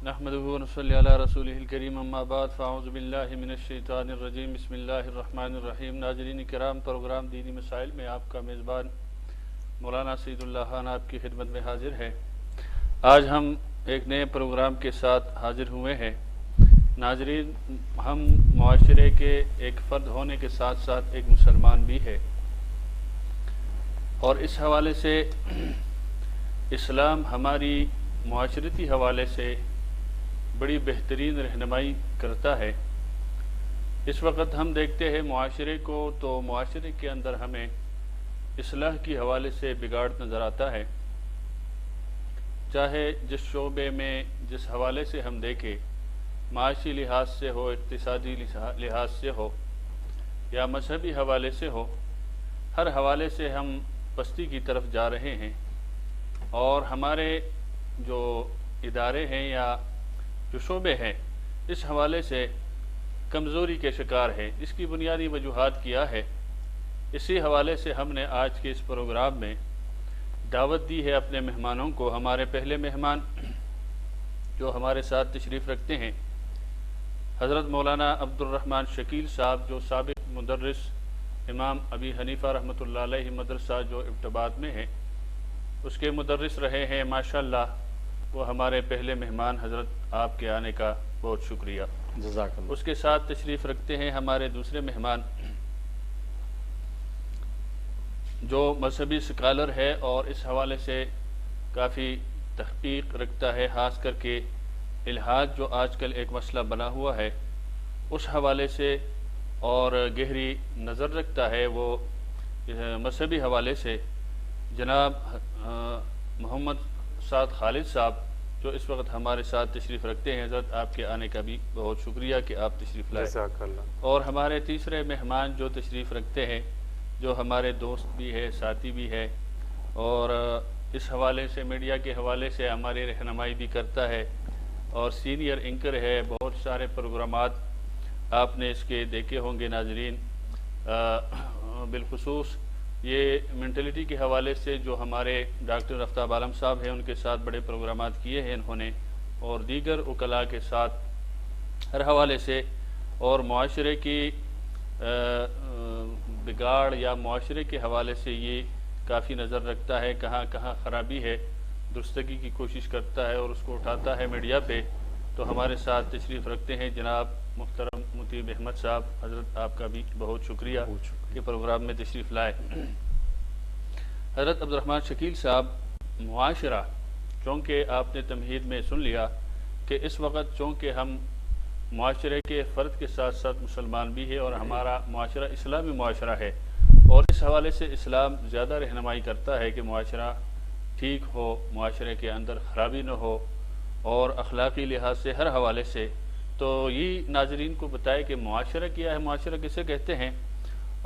نحمده ونصلي على رسوله الكريم اما بعد فاعوذ باللہ من الشیطان الرجیم بسم اللہ الرحمن الرحیم۔ ناظرین کرام، پروگرام دینی مسائل میں آپ کا میزبان مولانا سعید اللہ خان آپ کی خدمت میں حاضر ہے۔ آج ہم ایک نئے پروگرام کے ساتھ حاضر ہوئے ہیں۔ ناظرین، ہم معاشرے کے ایک فرد ہونے کے ساتھ ساتھ ایک مسلمان بھی ہے، اور اس حوالے سے اسلام ہماری معاشرتی حوالے سے بڑی بہترین رہنمائی کرتا ہے۔ اس وقت ہم دیکھتے ہیں معاشرے کو، تو معاشرے کے اندر ہمیں اصلاح کی حوالے سے بگاڑ نظر آتا ہے، چاہے جس شعبے میں جس حوالے سے ہم دیکھیں، معاشی لحاظ سے ہو، اقتصادی لحاظ سے ہو، یا مذہبی حوالے سے ہو، ہر حوالے سے ہم پستی کی طرف جا رہے ہیں، اور ہمارے جو ادارے ہیں یا جو شعبے ہیں اس حوالے سے کمزوری کے شکار ہے۔ اس کی بنیادی وجوہات کیا ہے؟ اسی حوالے سے ہم نے آج کے اس پروگرام میں دعوت دی ہے اپنے مہمانوں کو۔ ہمارے پہلے مہمان جو ہمارے ساتھ تشریف رکھتے ہیں، حضرت مولانا عبد الرحمن شکیل صاحب، جو سابق مدرس امام ابی حنیفہ رحمۃ اللہ علیہ مدرسہ جو ابٹباد میں ہے اس کے مدرس رہے ہیں ماشاءاللہ۔ وہ ہمارے پہلے مہمان، حضرت آپ کے آنے کا بہت شکریہ، جزاک اللہ۔ اس کے ساتھ تشریف رکھتے ہیں ہمارے دوسرے مہمان جو مذہبی سکالر ہے اور اس حوالے سے کافی تحقیق رکھتا ہے، خاص کر کے الحاد جو آج کل ایک مسئلہ بنا ہوا ہے اس حوالے سے، اور گہری نظر رکھتا ہے وہ مذہبی حوالے سے، جناب محمد سعد خالد صاحب، جو اس وقت ہمارے ساتھ تشریف رکھتے ہیں۔ حضرت آپ کے آنے کا بھی بہت شکریہ کہ آپ تشریف لائے۔ جزاک اللہ۔ اور ہمارے تیسرے مہمان جو تشریف رکھتے ہیں، جو ہمارے دوست بھی ہے، ساتھی بھی ہے، اور اس حوالے سے میڈیا کے حوالے سے ہماری رہنمائی بھی کرتا ہے، اور سینئر اینکر ہے، بہت سارے پروگرامات آپ نے اس کے دیکھے ہوں گے ناظرین۔ بالخصوص یہ مینٹلٹی کے حوالے سے جو ہمارے ڈاکٹر آفتاب عالم صاحب ہیں ان کے ساتھ بڑے پروگرامات کیے ہیں انہوں نے، اور دیگر وکلاء کے ساتھ ہر حوالے سے، اور معاشرے کی بگاڑ یا معاشرے کے حوالے سے یہ کافی نظر رکھتا ہے، کہاں کہاں خرابی ہے، درستگی کی کوشش کرتا ہے اور اس کو اٹھاتا ہے میڈیا پہ۔ تو ہمارے ساتھ تشریف رکھتے ہیں جناب محترم مطیب احمد صاحب۔ حضرت آپ کا بھی بہت شکریہ کہ پروگرام میں تشریف لائے۔ حضرت عبد الرحمن شکیل صاحب، معاشرہ، چونکہ آپ نے تمہید میں سن لیا کہ اس وقت چونکہ ہم معاشرے کے فرد کے ساتھ ساتھ مسلمان بھی ہے، اور ہمارا معاشرہ اسلامی معاشرہ ہے، اور اس حوالے سے اسلام زیادہ رہنمائی کرتا ہے کہ معاشرہ ٹھیک ہو، معاشرے کے اندر خرابی نہ ہو، اور اخلاقی لحاظ سے ہر حوالے سے۔ تو یہ ناظرین کو بتائے کہ معاشرہ کیا ہے، معاشرہ کسے کہتے ہیں،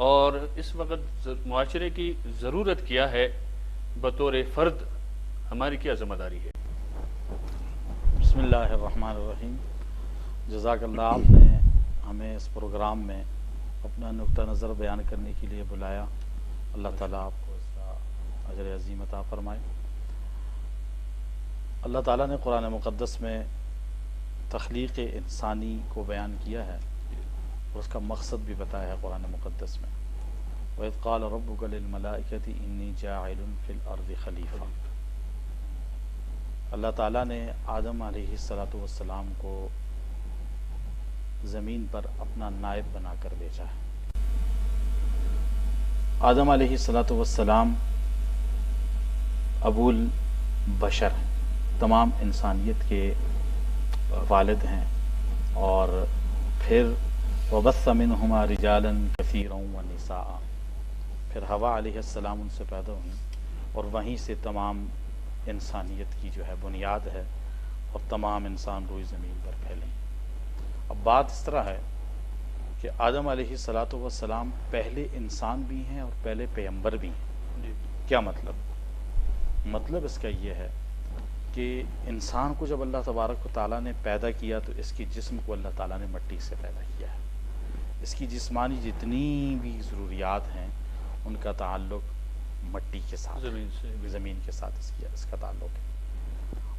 اور اس وقت معاشرے کی ضرورت کیا ہے، بطور فرد ہماری کیا ذمہ داری ہے۔ بسم اللہ الرحمن الرحیم۔ جزاک اللہ، آپ نے ہمیں اس پروگرام میں اپنا نقطہ نظر بیان کرنے کے لیے بلایا۔ اللہ تعالیٰ آپ کو اس کا اجر عظیم عطا فرمائے۔ اللہ تعالیٰ نے قرآن مقدس میں تخلیق انسانی کو بیان کیا ہے، اور اس کا مقصد بھی بتایا ہے قرآن مقدس میں۔ وَإِذْ قَالَ رَبُّكَ لِلْمَلَائِكَةِ إِنِّي جَاعِلٌ فِي الْأَرْضِ خَلِيفَةً۔ اللہ تعالیٰ نے آدم علیہ السلام کو زمین پر اپنا نائب بنا کر بھیجا ہے۔ آدم علیہ السلام ابو البشر ہیں، تمام انسانیت کے والد ہیں، اور پھر وَبَثَّ مِنْهُمَا رِجَالًا كَثِيرًا وَنِسَاءً، پھر حوا علیہ السلام ان سے پیدا ہوئی، اور وہیں سے تمام انسانیت کی جو ہے بنیاد ہے، اور تمام انسان روئے زمین پر پھیلے۔ اب بات اس طرح ہے کہ آدم علیہ السلام پہلے انسان بھی ہیں اور پہلے پیغمبر بھی ہیں۔ کیا مطلب اس کا یہ ہے کہ انسان کو جب اللہ تبارک و تعالیٰ نے پیدا کیا تو اس کی جسم کو اللہ تعالیٰ نے مٹی سے پیدا کیا ہے۔ اس کی جسمانی جتنی بھی ضروریات ہیں ان کا تعلق مٹی کے ساتھ، زمین کے ساتھ اس کا تعلق ہے۔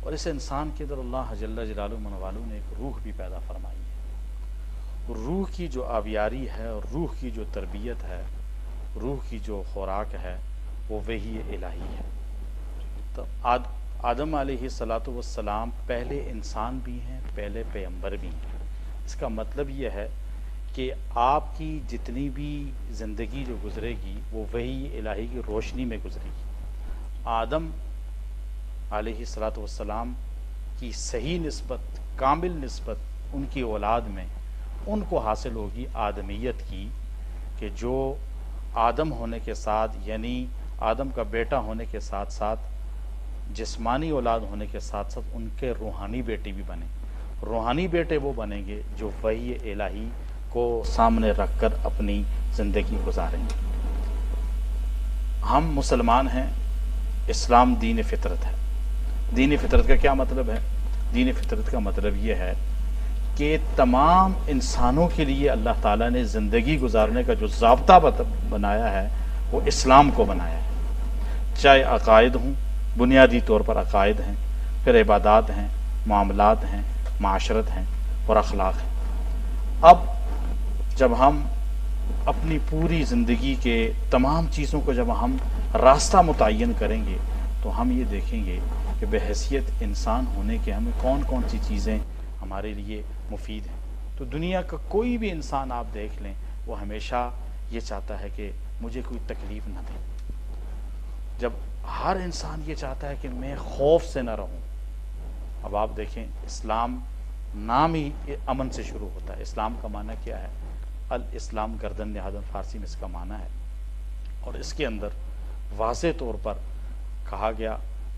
اور اس انسان کے اندر اللہ جل جلالہ من والو نے ایک روح بھی پیدا فرمائی ہے. روح کی جو آبیاری ہے اور روح کی جو تربیت ہے، روح کی جو خوراک ہے، وہ وحی الہی ہے. تو آدم علیہ السلام پہلے انسان بھی ہیں، پہلے پیغمبر بھی ہیں. اس کا مطلب یہ ہے کہ آپ کی جتنی بھی زندگی جو گزرے گی وہ وحی الہی کی روشنی میں گزرے گی. آدم علیہ السلام کی صحیح نسبت، کامل نسبت ان کی اولاد میں ان کو حاصل ہوگی آدمیت کی، کہ جو آدم ہونے کے ساتھ، یعنی آدم کا بیٹا ہونے کے ساتھ ساتھ جسمانی اولاد ہونے کے ساتھ ساتھ ان کے روحانی بیٹے بھی بنیں. روحانی بیٹے وہ بنیں گے جو وحی الہی کو سامنے رکھ کر اپنی زندگی گزاریں گے. ہم مسلمان ہیں، اسلام دین فطرت ہے. دین فطرت کا کیا مطلب ہے؟ دین فطرت کا مطلب یہ ہے کہ تمام انسانوں کے لیے اللہ تعالیٰ نے زندگی گزارنے کا جو ضابطہ بنایا ہے وہ اسلام کو بنایا ہے. چاہے عقائد ہوں، بنیادی طور پر عقائد ہیں، پھر عبادات ہیں، معاملات ہیں، معاشرت ہیں اور اخلاق ہیں. اب جب ہم اپنی پوری زندگی کے تمام چیزوں کو جب ہم راستہ متعین کریں گے تو ہم یہ دیکھیں گے کہ بحیثیت انسان ہونے کے ہمیں کون کون سی چیزیں ہمارے لیے مفید ہیں. تو دنیا کا کوئی بھی انسان آپ دیکھ لیں، وہ ہمیشہ یہ چاہتا ہے کہ مجھے کوئی تکلیف نہ دے. جب ہر انسان یہ چاہتا ہے کہ میں خوف سے نہ رہوں. اب آپ دیکھیں، اسلام نام ہی امن سے شروع ہوتا ہے. اسلام کا معنی کیا ہے؟ الاسلام گردن نہادن، فارسی میں اس کا معنی ہے. اور اس کے اندر واضح طور پر کہا گیا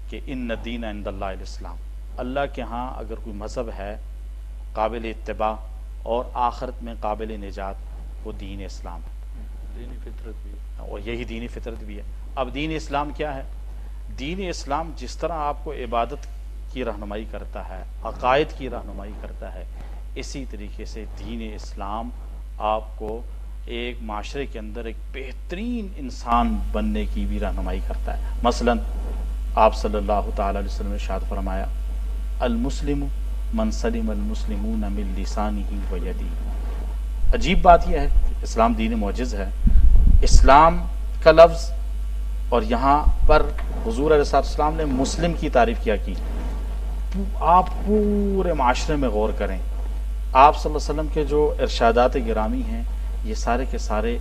کہ ان الدین عند اللہ الاسلام. اللہ کے ہاں اگر کوئی مذہب ہے قابل اتباع اور آخرت میں قابل نجات، وہ دین اسلام ہے. دینی فطرت بھی ہے. اور یہی دینی فطرت بھی ہے. اب دین اسلام کیا ہے؟ دین اسلام جس طرح آپ کو عبادت کی رہنمائی کرتا ہے، عقائد کی رہنمائی کرتا ہے، اسی طریقے سے دین اسلام آپ کو ایک معاشرے کے اندر ایک بہترین انسان بننے کی بھی رہنمائی کرتا ہے. مثلا آپ صلی اللہ تعالی علیہ وسلم نے ارشاد فرمایا، المسلم من سلم المسلمون من لسانہ و یدہ. عجیب بات یہ ہے کہ اسلام دین معجز ہے. اسلام کا لفظ، اور یہاں پر حضور علیہ السلام نے مسلم کی تعریف کیا کی. آپ پورے معاشرے میں غور کریں، آپ صلی اللہ علیہ وسلم کے جو ارشادات گرامی ہیں یہ سارے کے سارے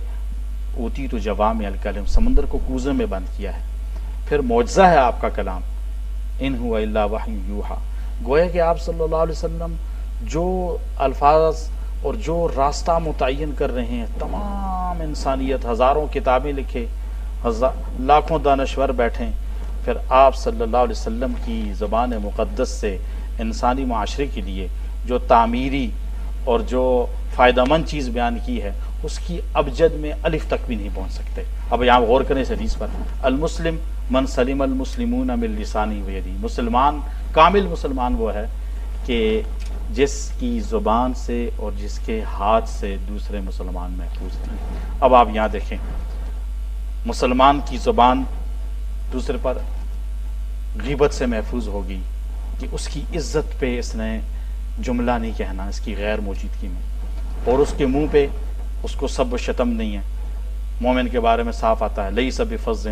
اوتیت جوامع الکلم، سمندر کو کوزے میں بند کیا ہے. پھر معجزہ ہے آپ کا کلام، ان هو الا وحی یوحی. گویا کہ آپ صلی اللہ علیہ وسلم جو الفاظ اور جو راستہ متعین کر رہے ہیں، تمام انسانیت، ہزاروں کتابیں لکھے، لاکھوں دانشور بیٹھیں، پھر آپ صلی اللہ علیہ وسلم کی زبان مقدس سے انسانی معاشرے کے لیے جو تعمیری اور جو فائدہ مند چیز بیان کی ہے، اس کی ابجد میں الف تک بھی نہیں پہنچ سکتے. اب یہاں غور کریں اس حدیث پر، المسلم من سلم المسلمون من لسانہ و یدہ. مسلمان، کامل مسلمان وہ ہے کہ جس کی زبان سے اور جس کے ہاتھ سے دوسرے مسلمان محفوظ ہیں. اب آپ یہاں دیکھیں، مسلمان کی زبان دوسرے پر غیبت سے محفوظ ہوگی کہ اس کی عزت پہ اس نے جملہ نہیں کہنا اس کی غیر موجودگی میں، اور اس کے منہ پہ اس کو سب و شتم نہیں ہے. مومن کے بارے میں صاف آتا ہے، لیس بفظ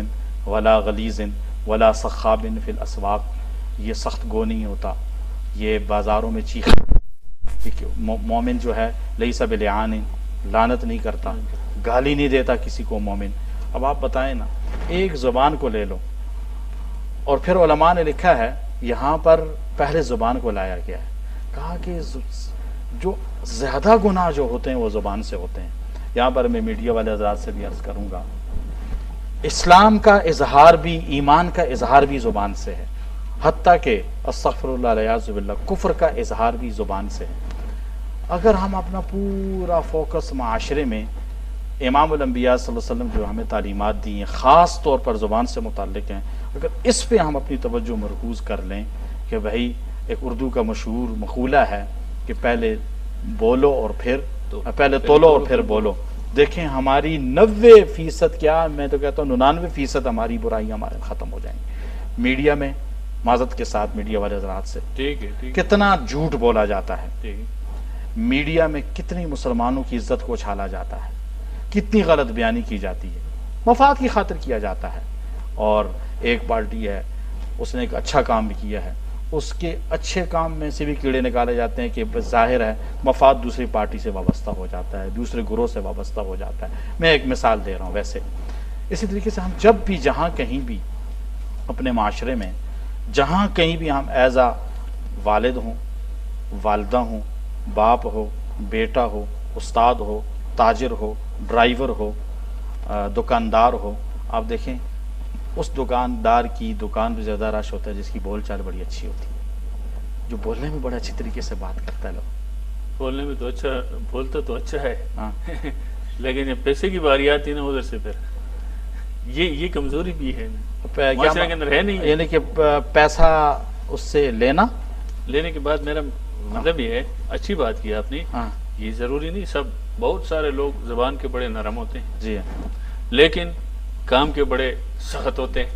ولا غلیظ ولا صخاب فی الاسواق. یہ سخت گو نہیں ہوتا، یہ بازاروں میں چیخ. مومن جو ہے لیس بلعان، لعنت نہیں کرتا، گالی نہیں دیتا کسی کو مومن. اب آپ بتائیں نا، ایک زبان کو لے لو، اور پھر علماء نے لکھا ہے یہاں پر پہلے زبان کو لایا گیا ہے، کہا کہ جو زیادہ گناہ جو ہوتے ہیں وہ زبان سے ہوتے ہیں. یہاں پر میں میڈیا والے حضرات سے بھی عرض کروں گا، اسلام کا اظہار بھی، ایمان کا اظہار بھی زبان سے ہے، حتیٰ کہ استغفر اللہ والعیاذ باللہ کفر کا اظہار بھی زبان سے ہے. اگر ہم اپنا پورا فوکس معاشرے میں امام الانبیاء صلی اللہ علیہ وسلم جو ہمیں تعلیمات دی ہیں خاص طور پر زبان سے متعلق ہیں، اگر اس پہ ہم اپنی توجہ مرکوز کر لیں کہ بھائی ایک اردو کا مشہور مقولہ ہے کہ پہلے بولو اور پھر پہلے تولو اور پھر بولو. دیکھیں ہماری 90% کیا، میں تو کہتا ہوں 99% ہماری برائیاں ہمارے ختم ہو جائیں گی. میڈیا میں معذرت کے ساتھ میڈیا والے حضرات سے، ٹھیک ہے، کتنا جھوٹ بولا جاتا ہے، ٹھیک ہے، میڈیا میں کتنی مسلمانوں کی عزت کو اچھالا جاتا ہے، کتنی غلط بیانی کی جاتی ہے، مفاد کی خاطر کیا جاتا ہے. اور ایک پارٹی ہے، اس نے ایک اچھا کام بھی کیا ہے، اس کے اچھے کام میں سے بھی کیڑے نکالے جاتے ہیں کہ ظاہر ہے مفاد دوسری پارٹی سے وابستہ ہو جاتا ہے، دوسرے گروہ سے وابستہ ہو جاتا ہے. میں ایک مثال دے رہا ہوں. ویسے اسی طریقے سے ہم جب بھی جہاں کہیں بھی اپنے معاشرے میں جہاں کہیں بھی ہم ایز اے والد ہوں، والدہ ہوں، باپ ہو، بیٹا ہو، استاد ہو، تاجر ہو، ڈرائیور ہو، دکاندار ہو، آپ دیکھیں اس دکاندار کی دکان پہ زیادہ رش ہوتا ہے جس کی بول چال بڑی اچھی ہوتی ہے، جو بولنے میں بڑے اچھی طریقے سے بات کرتا ہے. لوگ بولنے میں تو اچھا، بولتا تو اچھا ہے، ہاں لیکن جب پیسے کی باری آتی ہے نا ادھر سے، پھر یہ کمزوری بھی ہے معاشرے کے اندر، ہے نہیں. یعنی کہ پیسہ اس سے لینا، لینے کے بعد میرا مطلب یہ ہے، اچھی بات کی آپ نے، ہاں یہ ضروری نہیں، سب بہت سارے لوگ زبان کے بڑے نرم ہوتے ہیں جی لیکن کام کے بڑے سخت ہوتے ہیں.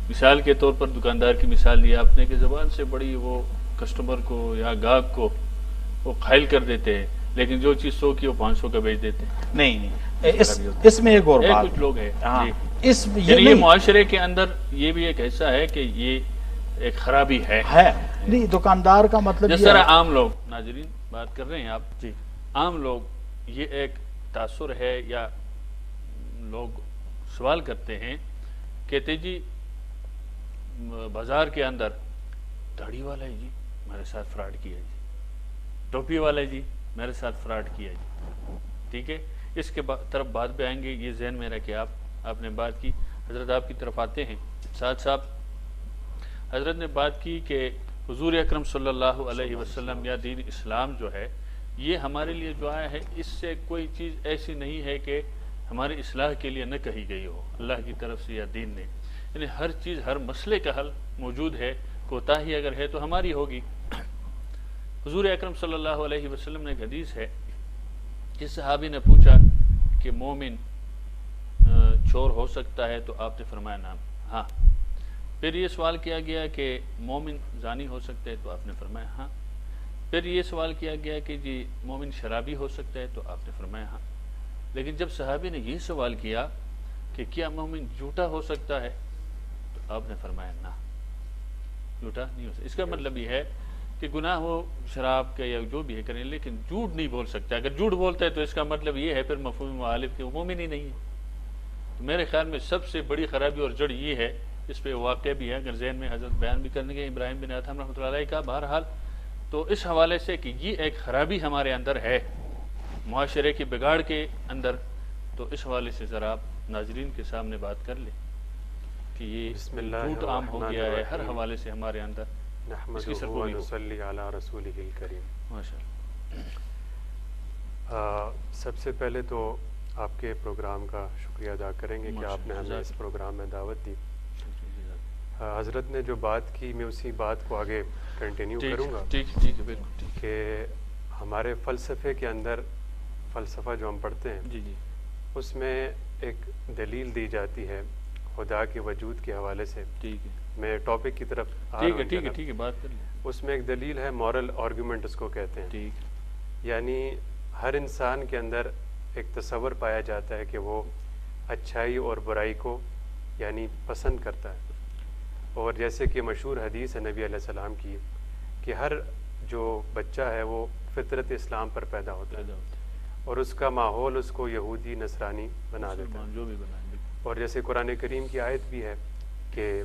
مثال کے طور پر دکاندار کی مثال دی آپ نے کہ زبان سے بڑی وہ کسٹمر کو یا گاہک کو وہ قائل کر دیتے ہیں، لیکن جو چیز 100 کی وہ 500 کا بیچ دیتے ہیں. نہیں اس میں ایک اور بات، کچھ لوگ ہیں اس یہ معاشرے کے اندر یہ بھی ایک ایسا ہے کہ یہ ایک خرابی ہے. نہیں دکاندار کا مطلب جس طرح عام لوگ، ناظرین بات کر رہے ہیں آپ، جی عام لوگ یہ ایک تاثر ہے یا لوگ سوال کرتے ہیں، کہتے جی بازار کے اندر داڑھی والا ہے جی میرے ساتھ فراڈ کیا جی، ٹوپی والا ہے جی میرے ساتھ فراڈ کیا جی. ٹھیک ہے، اس کے طرف بات پہ آئیں گے. یہ ذہن میں رکھے آپ نے بات کی، حضرت آپ کی طرف آتے ہیں. ساتھ ساتھ حضرت نے بات کی کہ حضور اکرم صلی اللہ علیہ وسلم یا دین اسلام جو ہے یہ ہمارے لیے جو آیا ہے، اس سے کوئی چیز ایسی نہیں ہے کہ ہماری اصلاح کے لیے نہ کہی گئی ہو اللہ کی طرف سے یا دین نے. یعنی ہر چیز، ہر مسئلے کا حل موجود ہے، کوتاہی اگر ہے تو ہماری ہوگی. حضور اکرم صلی اللہ علیہ وسلم نے ایک حدیث ہے، جس صحابی نے پوچھا کہ مومن چور ہو سکتا ہے تو آپ نے فرمایا نام ہاں. پھر یہ سوال کیا گیا کہ مومن زانی ہو سکتا ہے تو آپ نے فرمایا ہاں. پھر یہ سوال کیا گیا کہ جی مومن شرابی ہو سکتا ہے تو آپ نے فرمایا ہاں. لیکن جب صحابی نے یہ سوال کیا کہ کیا مومن جھوٹا ہو سکتا ہے تو آپ نے فرمایا نہ، جھوٹا نہیں ہو سکتا. اس کا مطلب یہ ہے کہ گناہ وہ شراب کا یا جو بھی ہے کریں، لیکن جھوٹ نہیں بول سکتا. اگر جھوٹ بولتا ہے تو اس کا مطلب یہ ہے پھر مفہوم مخالف کہ وہ مومن ہی نہیں ہے. تو میرے خیال میں سب سے بڑی خرابی اور جڑ یہ ہے، اس پہ واقعہ بھی ہے اگر ذہن میں حضرت بیان بھی کرنے کے ابراہیم بن ادھم رحمۃ اللہ علیہ کا. بہرحال تو اس حوالے سے کہ یہ ایک خرابی ہمارے اندر ہے معاشرے کی بگاڑ کے اندر، تو اس حوالے سے ذرا آپ ناظرین کے سامنے بات کر لیں کہ یہ جھوٹ عام ہو گیا ہے ہر حوالے سے ہمارے اندر. نحمدہ و نصلی علی رسولہ الکریم. ماشاءاللہ. سب سے پہلے تو آپ کے پروگرام کا شکریہ ادا کریں گے کہ آپ نے ہمیں اس پروگرام میں دعوت دی. حضرت نے جو بات کی میں اسی بات کو آگے کنٹینیو کروں گا. ٹھیک ہے بالکل کہ ہمارے فلسفے کے اندر، فلسفہ جو ہم پڑھتے ہیں جی اس میں ایک دلیل دی جاتی ہے خدا کے وجود کے حوالے سے. ٹھیک ہے، میں ٹاپک کی طرف ٹھیک ہے بات کر لیں. اس میں ایک دلیل ہے، مورل آرگومنٹ اس کو کہتے ہیں. ٹھیک، یعنی ہر انسان کے اندر ایک تصور پایا جاتا ہے کہ وہ اچھائی اور برائی کو یعنی پسند کرتا ہے. اور جیسے کہ مشہور حدیث ہے نبی علیہ السلام کی کہ ہر جو بچہ ہے وہ فطرت اسلام پر پیدا ہوتا ہے اور اس کا ماحول اس کو یہودی نصرانی بنا دیتا ہے. جو بھی بنائیں. اور جیسے قرآن کریم کی آیت بھی ہے کہ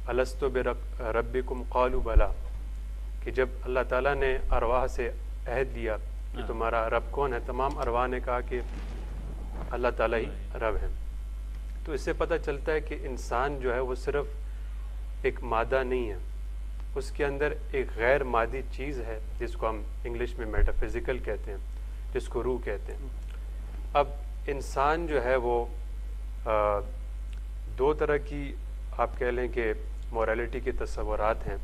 الستو بربکم قالوا بلا، کہ جب اللہ تعالیٰ نے ارواح سے عہد لیا کہ تمہارا رب کون ہے، تمام ارواح نے کہا کہ اللہ تعالیٰ ہی رب ہے. تو اس سے پتہ چلتا ہے کہ انسان جو ہے وہ صرف ایک مادہ نہیں ہے، اس کے اندر ایک غیر مادی چیز ہے جس کو ہم انگلش میں میٹا فزیکل کہتے ہیں، جس کو روح کہتے ہیں. اب انسان جو ہے وہ دو طرح کی آپ کہہ لیں کہ مورالٹی کے تصورات ہیں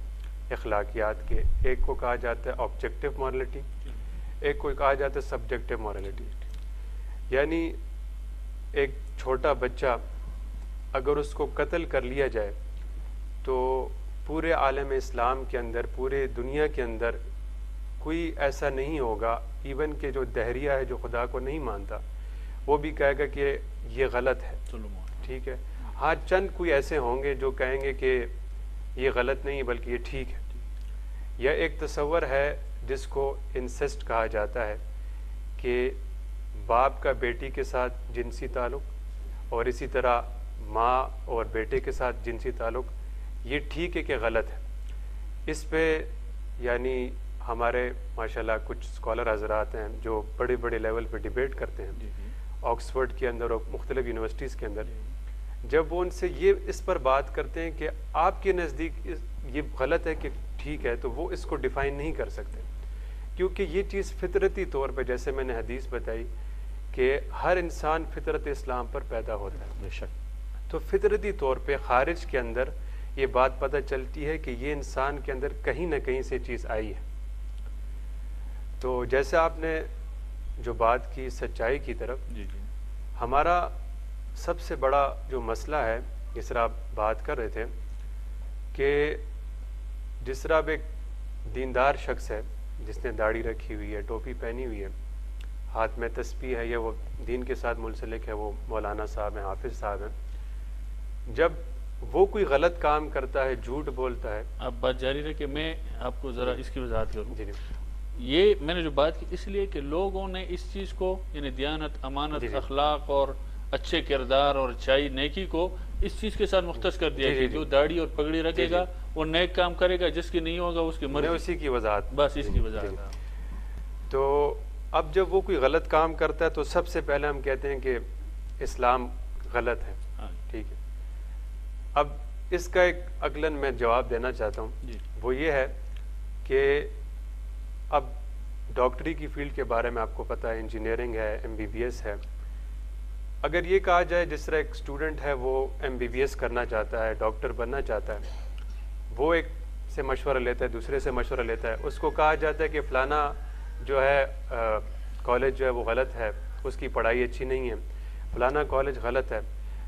اخلاقیات کے. ایک کو کہا جاتا ہے آبجیکٹیو مورالٹی، ایک کو کہا جاتا ہے سبجیکٹیو مورالٹی. یعنی ایک چھوٹا بچہ اگر اس کو قتل کر لیا جائے تو پورے عالم اسلام کے اندر، پورے دنیا کے اندر کوئی ایسا نہیں ہوگا، ایون کہ جو دہریہ ہے، جو خدا کو نہیں مانتا، وہ بھی کہے گا کہ یہ غلط ہے، ٹھیک ہے. ہاں چند کوئی ایسے ہوں گے جو کہیں گے کہ یہ غلط نہیں بلکہ یہ ٹھیک ہے. یا ایک تصور ہے جس کو انسسٹ کہا جاتا ہے کہ باپ کا بیٹی کے ساتھ جنسی تعلق اور اسی طرح ماں اور بیٹے کے ساتھ جنسی تعلق، یہ ٹھیک ہے کہ غلط ہے. اس پہ یعنی ہمارے ماشاءاللہ کچھ اسکالر حضرات ہیں جو بڑے بڑے لیول پہ ڈیبیٹ کرتے ہیں آکسفورڈ کے اندر اور مختلف یونیورسٹیز کے اندر. جب وہ ان سے یہ اس پر بات کرتے ہیں کہ آپ کے نزدیک یہ غلط ہے کہ ٹھیک ہے، تو وہ اس کو ڈیفائن نہیں کر سکتے، کیونکہ یہ چیز فطرتی طور پہ، جیسے میں نے حدیث بتائی کہ ہر انسان فطرت اسلام پر پیدا ہوتا ہے بے شک. تو فطرتی طور پہ خارج کے اندر یہ بات پتہ چلتی ہے کہ یہ انسان کے اندر کہیں نہ کہیں سے چیز آئی ہے. تو جیسے آپ نے جو بات کی سچائی کی طرف، ہمارا سب سے بڑا جو مسئلہ ہے، جس طرح آپ بات کر رہے تھے کہ جس طرح اب ایک دیندار شخص ہے جس نے داڑھی رکھی ہوئی ہے، ٹوپی پہنی ہوئی ہے، ہاتھ میں تسبیح ہے، یا وہ دین کے ساتھ منسلک ہے، وہ مولانا صاحب ہیں، حافظ صاحب ہیں، جب وہ کوئی غلط کام کرتا ہے، جھوٹ بولتا ہے. آپ بات جاری رکھیں، میں آپ کو ذرا اس کی وضاحت کروں. جی یہ میں نے جو بات کی اس لیے کہ لوگوں نے اس چیز کو، یعنی دیانت، امانت، اخلاق اور اچھے کردار اور اچھائی نیکی کو اس چیز کے ساتھ مختص کر دیا کہ جو داڑھی اور پگڑی رکھے گا وہ نیک کام کرے گا، جس کی نہیں ہوگا اس کی مرضی. اسی کی وضاحت، بس اس کی وضاحت. تو اب جب وہ کوئی غلط کام کرتا ہے تو سب سے پہلے ہم کہتے ہیں کہ اسلام غلط ہے، ٹھیک ہے. اب اس کا ایک عقلاً میں جواب دینا چاہتا ہوں، وہ یہ ہے کہ اب ڈاکٹری کی فیلڈ کے بارے میں آپ کو پتہ ہے، انجینئرنگ ہے، MBBS ہے. اگر یہ کہا جائے جس طرح ایک اسٹوڈنٹ ہے وہ MBBS کرنا چاہتا ہے، ڈاکٹر بننا چاہتا ہے، وہ ایک سے مشورہ لیتا ہے، دوسرے سے مشورہ لیتا ہے، اس کو کہا جاتا ہے کہ فلانا جو ہے کالج جو ہے وہ غلط ہے، اس کی پڑھائی اچھی نہیں ہے، فلانا کالج غلط ہے،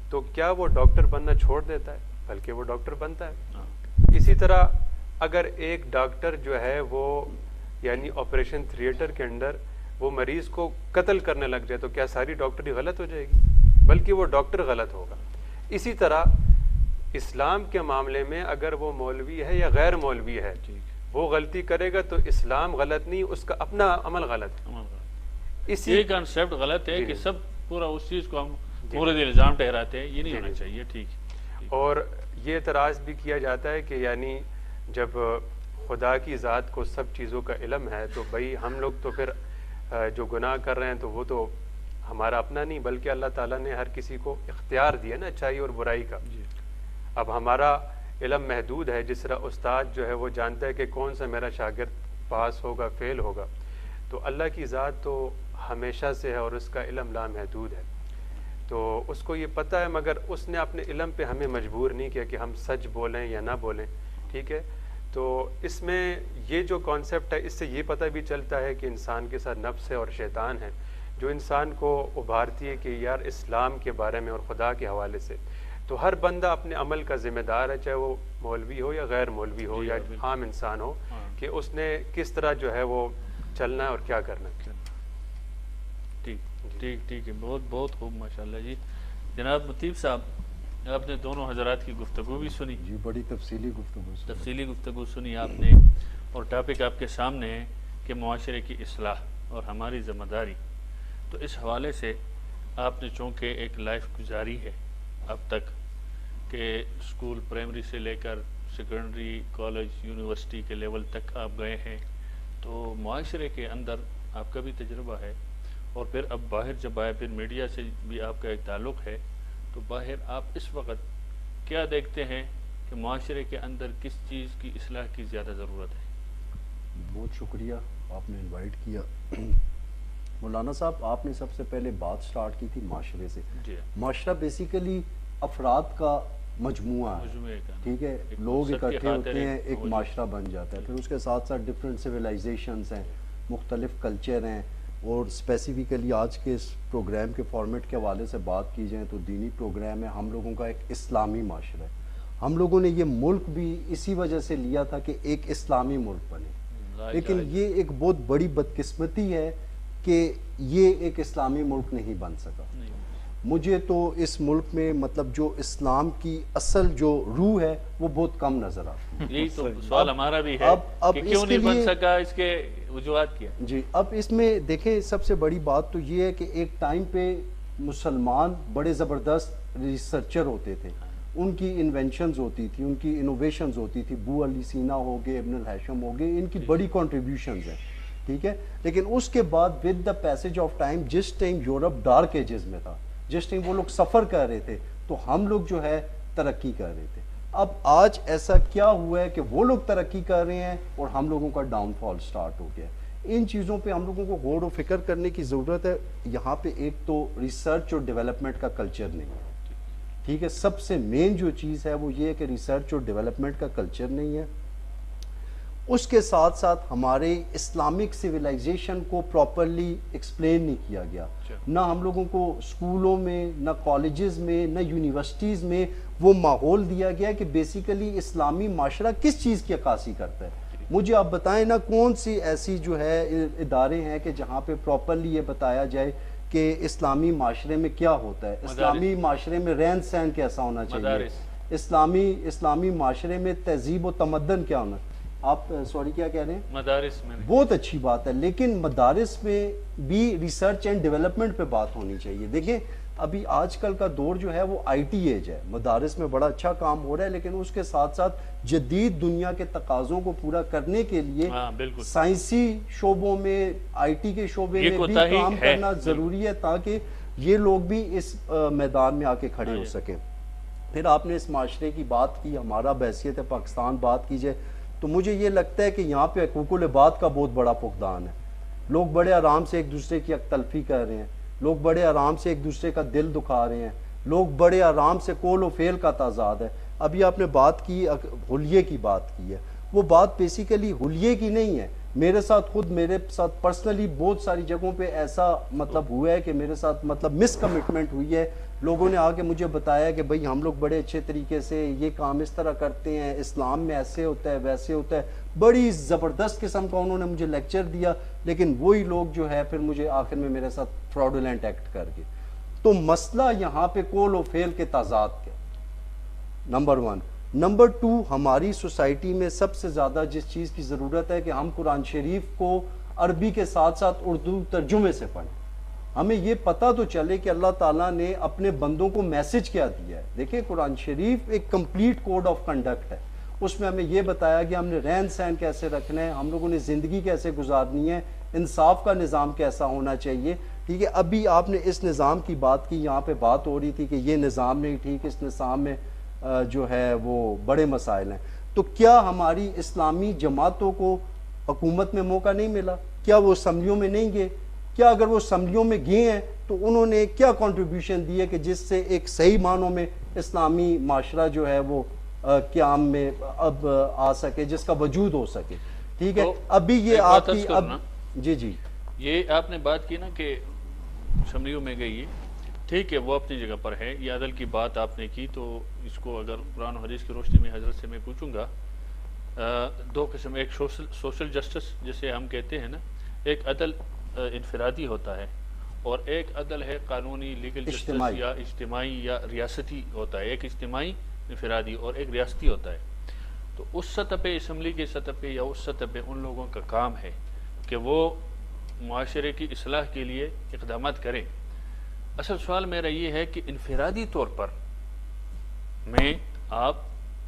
تو کیا وہ ڈاکٹر بننا چھوڑ دیتا ہے؟ بلکہ وہ ڈاکٹر بنتا ہے. اسی طرح اگر ایک ڈاکٹر جو ہے وہ یعنی آپریشن تھیٹر کے اندر وہ مریض کو قتل کرنے لگ جائے تو کیا ساری ڈاکٹری غلط ہو جائے گی؟ بلکہ وہ ڈاکٹر غلط ہوگا. اسی طرح اسلام کے معاملے میں اگر وہ مولوی ہے یا غیر مولوی ہے، وہ غلطی کرے گا تو اسلام غلط نہیں، اس کا اپنا عمل غلط ہے. یہ کانسیپٹ غلط ہے کہ سب پورا اس چیز کو ہم مورد الزام ٹھہراتے ہیں، یہ نہیں ہونا چاہیے. ٹھیک. اور یہ اعتراض بھی کیا جاتا ہے کہ یعنی جب خدا کی ذات کو سب چیزوں کا علم ہے تو بھائی ہم لوگ تو پھر جو گناہ کر رہے ہیں تو وہ تو ہمارا اپنا نہیں، بلکہ اللہ تعالیٰ نے ہر کسی کو اختیار دیا نا اچھائی اور برائی کا. اب ہمارا علم محدود ہے، جس طرح استاد جو ہے وہ جانتا ہے کہ کون سا میرا شاگرد پاس ہوگا، فیل ہوگا، تو اللہ کی ذات تو ہمیشہ سے ہے اور اس کا علم لامحدود ہے، تو اس کو یہ پتہ ہے، مگر اس نے اپنے علم پہ ہمیں مجبور نہیں کیا کہ ہم سچ بولیں یا نہ بولیں. ٹھیک ہے. تو اس میں یہ جو کانسیپٹ ہے، اس سے یہ پتہ بھی چلتا ہے کہ انسان کے ساتھ نفس ہے اور شیطان ہے جو انسان کو ابھارتی ہے کہ یار اسلام کے بارے میں اور خدا کے حوالے سے. تو ہر بندہ اپنے عمل کا ذمہ دار ہے، چاہے وہ مولوی ہو یا غیر مولوی ہو یا عام انسان ہو، کہ اس نے کس طرح جو ہے وہ چلنا ہے اور کیا کرنا ہے. ٹھیک ہے. بہت بہت خوب، ماشاءاللہ. جی جناب مطیب صاحب، آپ نے دونوں حضرات کی گفتگو بھی سنی. جی بڑی تفصیلی گفتگو سنی آپ نے، اور ٹاپک آپ کے سامنے ہے کہ معاشرے کی اصلاح اور ہماری ذمہ داری. تو اس حوالے سے آپ نے چونکہ ایک لائف گزاری ہے اب تک کہ اسکول پرائمری سے لے کر سیکنڈری، کالج، یونیورسٹی کے لیول تک آپ گئے ہیں، تو معاشرے کے اندر آپ کا بھی تجربہ ہے، اور پھر اب باہر جب آئے، پھر میڈیا سے بھی آپ کا ایک تعلق ہے، تو باہر آپ اس وقت کیا دیکھتے ہیں کہ معاشرے کے اندر کس چیز کی اصلاح کی زیادہ ضرورت ہے؟ بہت شکریہ، آپ نے انوائٹ کیا. مولانا صاحب، آپ نے سب سے پہلے بات سٹارٹ کی تھی معاشرے سے. معاشرہ بیسیکلی افراد کا مجموعہ ہے، ٹھیک ہے. لوگ اکٹھے ہوتے ہیں، ایک معاشرہ بن جاتا ہے. پھر اس کے ساتھ ساتھ ڈفرینٹ سویلائزیشنز ہیں، مختلف کلچر ہیں، اور اسپیسیفکلی آج کے اس پروگرام کے فارمیٹ کے حوالے سے بات کی جائے تو دینی پروگرام ہے، ہم لوگوں کا ایک اسلامی معاشرہ ہے. ہم لوگوں نے یہ ملک بھی اسی وجہ سے لیا تھا کہ ایک اسلامی ملک بنے، لیکن یہ ایک بہت بڑی بدقسمتی ہے کہ یہ ایک اسلامی ملک نہیں بن سکا۔ مجھے تو اس ملک میں مطلب جو اسلام کی اصل جو روح ہے وہ بہت کم نظر آتی ہے۔ یہی تو سوال ہمارا بھی ہے کہ کیوں نہیں بن سکا، اس کے وجوہات کیا؟ جی اب اس میں دیکھیں سب سے بڑی بات تو یہ ہے کہ ایک ٹائم پہ مسلمان بڑے زبردست ریسرچر ہوتے تھے، ان کی انوینشنز ہوتی تھی، ان کی انوویشنز ہوتی تھی، ابو علی سینا ہو گئے، ابن الہیثم ہو گئے، ان کی بڑی کنٹریبیوشنز ہیں، ٹھیک ہے۔ لیکن اس کے بعد with the passage of time, جس ٹائم یورپ ڈارک ایجز میں تھا، جس ٹائم وہ لوگ سفر کر رہے تھے، تو ہم لوگ جو ہے ترقی کر رہے تھے۔ اب آج ایسا کیا ہوا ہے کہ وہ لوگ ترقی کر رہے ہیں اور ہم لوگوں کا ڈاؤن فال سٹارٹ ہو گیا ہے۔ ان چیزوں پہ ہم لوگوں کو غور و فکر کرنے کی ضرورت ہے۔ یہاں پہ ایک تو ریسرچ اور ڈیولپمنٹ کا کلچر نہیں ہے، ٹھیک ہے، سب سے مین جو چیز ہے وہ یہ ہے کہ ریسرچ اور ڈیولپمنٹ کا کلچر نہیں ہے۔ اس کے ساتھ ساتھ ہمارے اسلامک سویلائزیشن کو پراپرلی ایکسپلین نہیں کیا گیا، نہ ہم لوگوں کو اسکولوں میں، نہ کالجز میں، نہ یونیورسٹیز میں وہ ماحول دیا گیا کہ بیسیکلی اسلامی معاشرہ کس چیز کی عکاسی کرتا ہے۔ مجھے آپ بتائیں نا کون سی ایسی جو ہے ادارے ہیں کہ جہاں پہ پراپرلی یہ بتایا جائے کہ اسلامی معاشرے میں کیا ہوتا ہے، اسلامی معاشرے میں رہن سہن کیسا ہونا چاہیے، اسلامی معاشرے میں تہذیب و تمدن کیا ہونا۔ آپ سوری کیا کہہ رہے ہیں؟ مدارس میں بہت اچھی بات ہے، لیکن مدارس میں بھی ریسرچ اینڈ ڈیولپمنٹ پہ بات ہونی چاہیے۔ دیکھیں ابھی آج کل کا دور جو ہے وہ آئی ٹی ایج ہے، مدارس میں بڑا اچھا کام ہو رہا ہے، لیکن اس کے ساتھ ساتھ جدید دنیا کے تقاضوں کو پورا کرنے کے لیے سائنسی شعبوں میں، آئی ٹی کے شعبے میں بھی کام کرنا ضروری ہے تاکہ یہ لوگ بھی اس میدان میں آ کے کھڑے ہو سکیں۔ پھر آپ نے اس معاشرے کی بات کی، ہمارا بحیثیت پاکستان بات کی جائے تو مجھے یہ لگتا ہے کہ یہاں پہ حقوق العباد کا بہت بڑا فقدان ہے۔ لوگ بڑے آرام سے ایک دوسرے کی حق تلفی کر رہے ہیں، لوگ بڑے آرام سے ایک دوسرے کا دل دکھا رہے ہیں، لوگ بڑے آرام سے قول و فعل کا تضاد ہے۔ ابھی آپ نے بات کی حلیے کی بات کی ہے، وہ بات بیسیکلی حلیے کی نہیں ہے۔ میرے ساتھ پرسنلی بہت ساری جگہوں پہ ایسا مطلب ہوا ہے کہ میرے ساتھ مطلب مس کمٹمنٹ ہوئی ہے، لوگوں نے آ کے مجھے بتایا کہ بھئی ہم لوگ بڑے اچھے طریقے سے یہ کام اس طرح کرتے ہیں، اسلام میں ایسے ہوتا ہے ویسے ہوتا ہے، بڑی زبردست قسم کا انہوں نے مجھے لیکچر دیا، لیکن وہی لوگ جو ہے پھر مجھے آخر میں میرے ساتھ فراڈولنٹ ایکٹ کر گئے۔ تو مسئلہ یہاں پہ قول و فعل کے تضاد کے نمبر 1۔ نمبر 2، ہماری سوسائٹی میں سب سے زیادہ جس چیز کی ضرورت ہے کہ ہم قرآن شریف کو عربی کے ساتھ ساتھ اردو ترجمے سے پڑھیں۔ ہمیں یہ پتہ تو چلے کہ اللہ تعالیٰ نے اپنے بندوں کو میسج کیا دیا ہے۔ دیکھیں قرآن شریف ایک کمپلیٹ کوڈ آف کنڈکٹ ہے، اس میں ہمیں یہ بتایا کہ ہم نے رہن سہن کیسے رکھنا ہے، ہم لوگوں نے زندگی کیسے گزارنی ہے، انصاف کا نظام کیسا ہونا چاہیے، ٹھیک ہے۔ ابھی آپ نے اس نظام کی بات کی، یہاں پہ بات ہو رہی تھی کہ یہ نظام نہیں ٹھیک، اس نظام میں جو ہے وہ بڑے مسائل ہیں۔ تو کیا ہماری اسلامی جماعتوں کو حکومت میں موقع نہیں ملا؟ کیا وہ اسمبلیوں میں نہیں گئے؟ کیا اگر وہ اسمبلیوں میں گئے ہیں تو انہوں نے کیا کنٹریبیوشن دی ہے کہ جس سے ایک صحیح معنوں میں اسلامی معاشرہ جو ہے وہ قیام میں اب آ سکے، جس کا وجود ہو سکے، ٹھیک ہے۔ ابھی یہ آپ کی جی یہ آپ نے بات کی نا کہ اسمبلیوں میں گئی، ٹھیک ہے، وہ اپنی جگہ پر ہے۔ یہ عدل کی بات آپ نے کی تو اس کو اگر قرآن و حدیث کی روشنی میں حضرت سے میں پوچھوں گا، دو قسم، ایک سوشل جسٹس جسے ہم کہتے ہیں نا، ایک عدل انفرادی ہوتا ہے اور ایک عدل ہے قانونی لیگل جسٹس یا اجتماعی یا ریاستی ہوتا ہے۔ ایک اجتماعی انفرادی اور ایک ریاستی ہوتا ہے۔ تو اس سطح پہ، اسمبلی کے سطح پہ یا اس سطح پہ ان لوگوں کا کام ہے کہ وہ معاشرے کی اصلاح کے لیے اقدامات کریں۔ اصل سوال میرا یہ ہے کہ انفرادی طور پر میں، آپ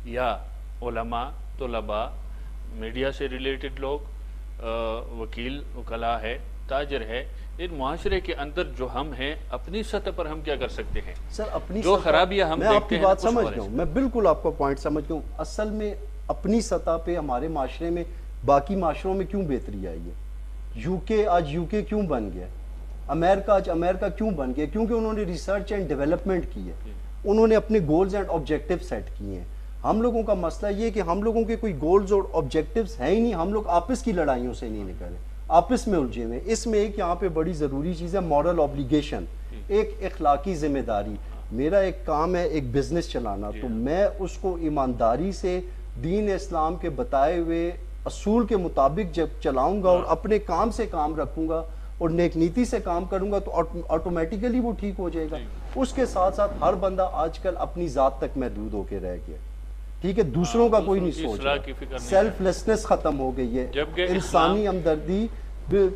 یا علماء، طلباء، میڈیا سے ریلیٹڈ لوگ، وکیل، وکلاء ہے، تاجر ہے، ان معاشرے کے اندر جو ہم ہیں اپنی سطح پر ہم کیا کر سکتے ہیں؟ سر اپنی جو خرابیاں ہم دیکھتے ہیں، میں آپ کی بات سمجھ گیا ہوں، میں بالکل آپ کا پوائنٹ سمجھ گیا ہوں۔ اصل میں اپنی سطح پہ ہمارے معاشرے میں باقی معاشروں میں کیوں بہتری آئی ہے؟ یو کے آج یو کے کیوں بن گیا؟ امریکہ آج امریکہ کیوں بن گیا؟ کیونکہ انہوں نے ریسرچ اینڈ ڈیولپمنٹ کی ہے، انہوں نے اپنے گولز اینڈ آبجیکٹیو سیٹ کیے ہیں۔ ہم لوگوں کا مسئلہ یہ کہ ہم لوگوں کے کوئی گولز اور آبجیکٹیوز ہیں ہی نہیں، ہم لوگ آپس کی لڑائیوں سے نہیں نکلے، آپس میں الجھے ہوئے۔ اس میں ایک یہاں پہ بڑی ضروری چیز ہے مورل اوبلیگیشن، ایک اخلاقی ذمہ داری میرا ایک کام ہے ایک بزنس چلانا، تو میں اس کو ایمانداری سے دین اسلام کے بتائے ہوئے اصول کے مطابق جب چلاؤں گا اور اپنے کام سے کام رکھوں گا اور نیک نیتی سے کام کروں گا تو آٹومیٹیکلی وہ ٹھیک ہو جائے گا۔ اس کے ساتھ ساتھ ہر بندہ آج کل اپنی ذات تک محدود ہو کے رہ گیا، ٹھیک ہے، دوسروں کا کوئی نہیں سوچ رہا، سیلف لیسنس ختم ہو گئی ہے، انسانی ہمدردی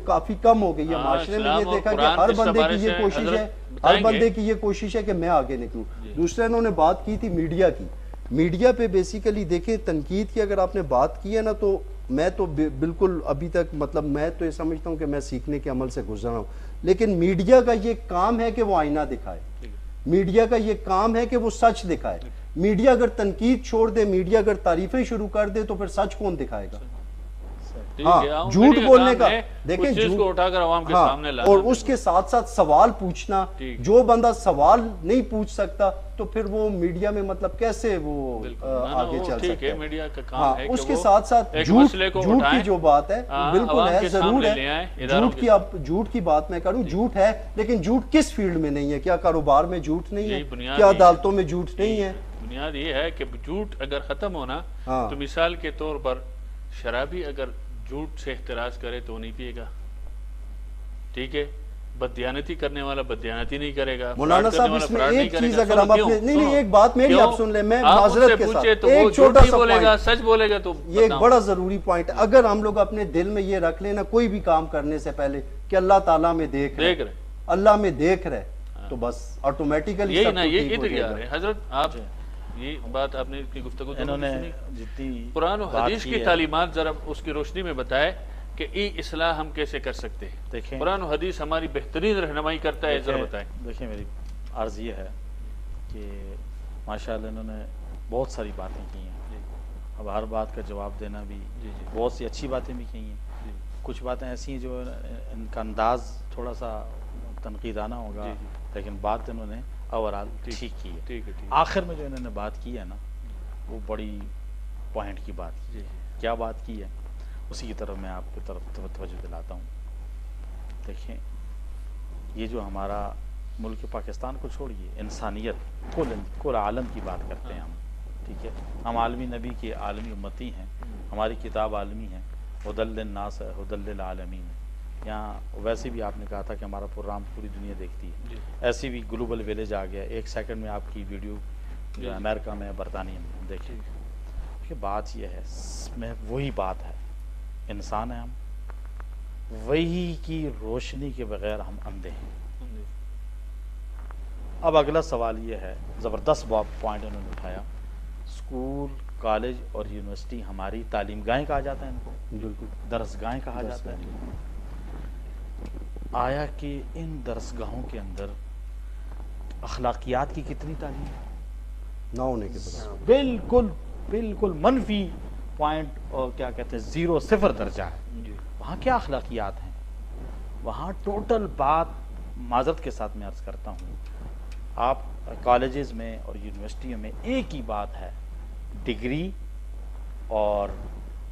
کافی کم ہو گئی ہے معاشرے میں۔ یہ دیکھا کہ ہر بندے کی یہ کوشش ہے، ہر بندے کی یہ کوشش ہے کہ میں آگے نکلوں۔ دوسرے انہوں نے بات کی تھی میڈیا کی، میڈیا پہ بیسیکلی دیکھیں تنقید کی اگر آپ نے بات کی ہے نا، تو میں تو بالکل ابھی تک مطلب میں تو یہ سمجھتا ہوں کہ میں سیکھنے کے عمل سے گزر رہا ہوں، لیکن میڈیا کا یہ کام ہے کہ وہ آئینہ دکھائے، میڈیا کا یہ کام ہے کہ وہ سچ دکھائے۔ میڈیا اگر تنقید چھوڑ دے، میڈیا اگر تعریفیں شروع کر دے تو پھر سچ کون دکھائے گا؟ ہاں، جھوٹ بولنے کا دیکھیں، جھوٹ کو اٹھا کر عوام کے سامنے لانا، اور اس کے ساتھ ساتھ سوال پوچھنا۔ جو بندہ سوال نہیں پوچھ سکتا تو پھر وہ میڈیا میں مطلب کیسے وہ آگے چل سکتا ہے؟ میڈیا کا کام ہے اس کے ساتھ ساتھ جھوٹ کی جو بات ہے بالکل ہے، ضرور ہے، جھوٹ کی بات میں کروں، جھوٹ ہے، لیکن جھوٹ کس فیلڈ میں نہیں ہے؟ کیا کاروبار میں جھوٹ نہیں ہے؟ کیا عدالتوں میں جھوٹ نہیں ہے؟ بنیاد یہ ہے کہ جھوٹ اگر ختم ہونا تو مثال کے طور پر شرابی اگر جھوٹ سے احتراز کرے تو نہیں پیے گا، ٹھیک ہے، بددیانتی کرنے والا بددیانتی نہیں کرے گا۔ مولانا صاحب اس میں ایک چیز اگر ہم اپنے نہیں ایک بات میری آپ سن لیں، میں معذرت کے ساتھ ایک چھوٹا سا پوائنٹ، سچ بولے گا تو یہ ایک بڑا ضروری پوائنٹ ہے، اگر ہم لوگ اپنے دل میں یہ رکھ لینا کوئی بھی کام کرنے سے پہلے کہ اللہ تعالیٰ میں دیکھ رہے، اللہ میں دیکھ رہے، تو بس آٹومیٹیکلی یہی نا، یہ ادھر جا رہے ہیں۔ حضرت آپ یہ بات آپ نے کی گفتگو انہوں نے جتنی قرآن و حدیث کی تعلیمات ذرا اس کی روشنی میں بتائے کہ ای اصلاح ہم کیسے کر سکتے ہیں؟ دیکھیں قرآن و حدیث ہماری بہترین رہنمائی کرتا ہے، ذرا بتائیں۔ دیکھیں میری عرض یہ ہے کہ ماشاءاللہ انہوں نے بہت ساری باتیں کی ہیں، اب ہر بات کا جواب دینا بھی، بہت سی اچھی باتیں بھی کی ہیں، کچھ باتیں ایسی ہیں جو ان کا انداز تھوڑا سا تنقیدانہ ہوگا، لیکن بات انہوں نے اوورال ٹھیک کی ہے۔ آخر میں جو انہوں نے بات کی ہے نا، وہ بڑی پوائنٹ کی بات کی ہے۔ کیا بات کی ہے اسی کی طرف میں آپ کی طرف توجہ دلاتا ہوں۔ دیکھیں یہ جو ہمارا ملک پاکستان کو چھوڑیے، انسانیت کل عالم کی بات کرتے ہیں ہم، ٹھیک ہے، ہم عالمی نبی کے عالمی امتی ہیں، ہماری کتاب عالمی ہے، ہدی للناس ہے، ہدی للعالمین ہے۔ یہاں ویسے بھی آپ نے کہا تھا کہ ہمارا پروگرام پوری دنیا دیکھتی ہے، ایسی بھی گلوبل ویلیج آ گیا، ایک سیکنڈ میں آپ کی ویڈیو جو ہے امریکہ میں، برطانیہ میں دیکھیں کہ بات یہ ہے، میں وہی بات ہے، انسان ہیں ہم، وہی کی روشنی کے بغیر ہم اندھے ہیں۔ اب اگلا سوال یہ ہے، زبردست پوائنٹ انہوں نے اٹھایا، اسکول کالج اور یونیورسٹی ہماری تعلیم گاہیں کہا جاتا ہے ان کو، بالکل درس گاہیں کہا جاتا ہے۔ آیا کہ ان درسگاہوں کے اندر اخلاقیات کی کتنی تعلیم ہے؟ نہ ہونے کے بعد بالکل بالکل منفی پوائنٹ، اور کیا کہتے ہیں 0 درجہ ہے۔ وہاں کیا اخلاقیات ہیں؟ وہاں ٹوٹل بات، معذرت کے ساتھ میں عرض کرتا ہوں، آپ کالجز میں اور یونیورسٹیوں میں ایک ہی بات ہے، ڈگری، اور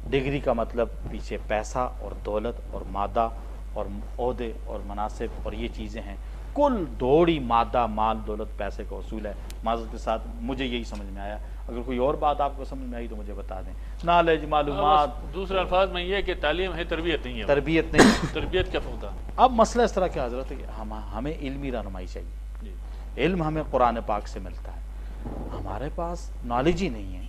ڈگری کا مطلب پیچھے پیسہ اور دولت اور مادہ اور عہدے اور مناصب اور یہ چیزیں ہیں، کل دوڑی مادہ، مال، دولت، پیسے کا اصول ہے۔ معذرت کے ساتھ مجھے یہی سمجھ میں آیا، اگر کوئی اور بات آپ کو سمجھ میں آئی تو مجھے بتا دیں۔ نالج، معلومات، دوسرے الفاظ میں یہ کہ تعلیم ہے، تربیت نہیں ہے، تربیت نہیں، تربیت کیا ہوتا۔ اب مسئلہ اس طرح کیا حضرت ہے کہ ہمیں علمی رہنمائی چاہیے، علم ہمیں قرآن پاک سے ملتا ہے، ہمارے پاس نالج ہی نہیں ہے،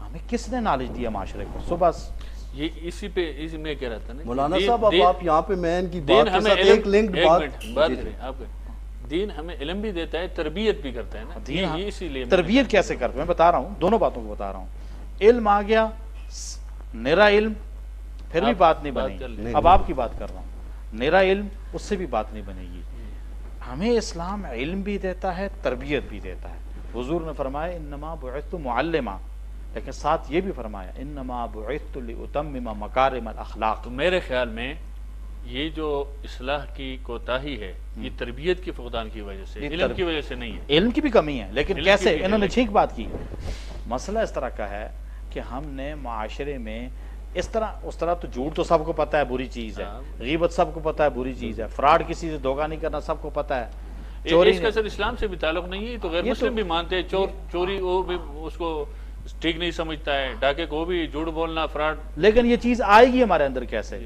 ہمیں کس نے نالج دیا معاشرے کو؟ سو بس یہ اسی میں کہہ رہا تھا نا مولانا صاحب، اب آپ یہاں پہ میں ان کی بات کے ساتھ ایک لنک بات کریں، آپ دین ہمیں علم بھی دیتا ہے، تربیت بھی کرتا ہے نا، دین اسی لیے تربیت کیسے کرتے ہیں میں بتا رہا ہوں، دونوں باتوں کو بتا رہا ہوں۔ علم آ گیا، نیرا علم، پھر بھی بات نہیں بنے گی، اب آپ کی بات کر رہا ہوں، نیرا علم، اس سے بھی بات نہیں بنے گی۔ ہمیں اسلام علم بھی دیتا ہے، تربیت بھی دیتا ہے۔ حضور نے فرمایا انما بعثت معلما، لیکن ساتھ یہ بھی فرمایا انما بعثت لاتمم مکارم الاخلاق۔ تو میرے خیال میں یہ جو اصلاح کی کوتاہی ہے، یہ تربیت کی فقدان کی وجہ سے، علم کی وجہ سے نہیں ہے، علم کی بھی کمی ہے، لیکن کیسے؟ انہوں نے ٹھیک بات کی۔ مسئلہ اس طرح کا ہے کہ ہم نے معاشرے میں اس طرح تو جھوٹ تو سب کو پتہ ہے بری چیز ہے، غیبت سب کو پتہ ہے بری چیز ہے، فراڈ کسی سے دھوکہ نہیں کرنا سب کو پتہ ہے، اس کا صرف اسلام سے بھی تعلق نہیں ہے، تو غیر مسلم بھی مانتے ہیں چوری وہ بھی اس کو ٹھیک نہیں سمجھتا ہے، ڈاکے کو بھی جھوٹ بولنا، فراڈ. لیکن یہ چیز آئے گی ہمارے اندر کیسے؟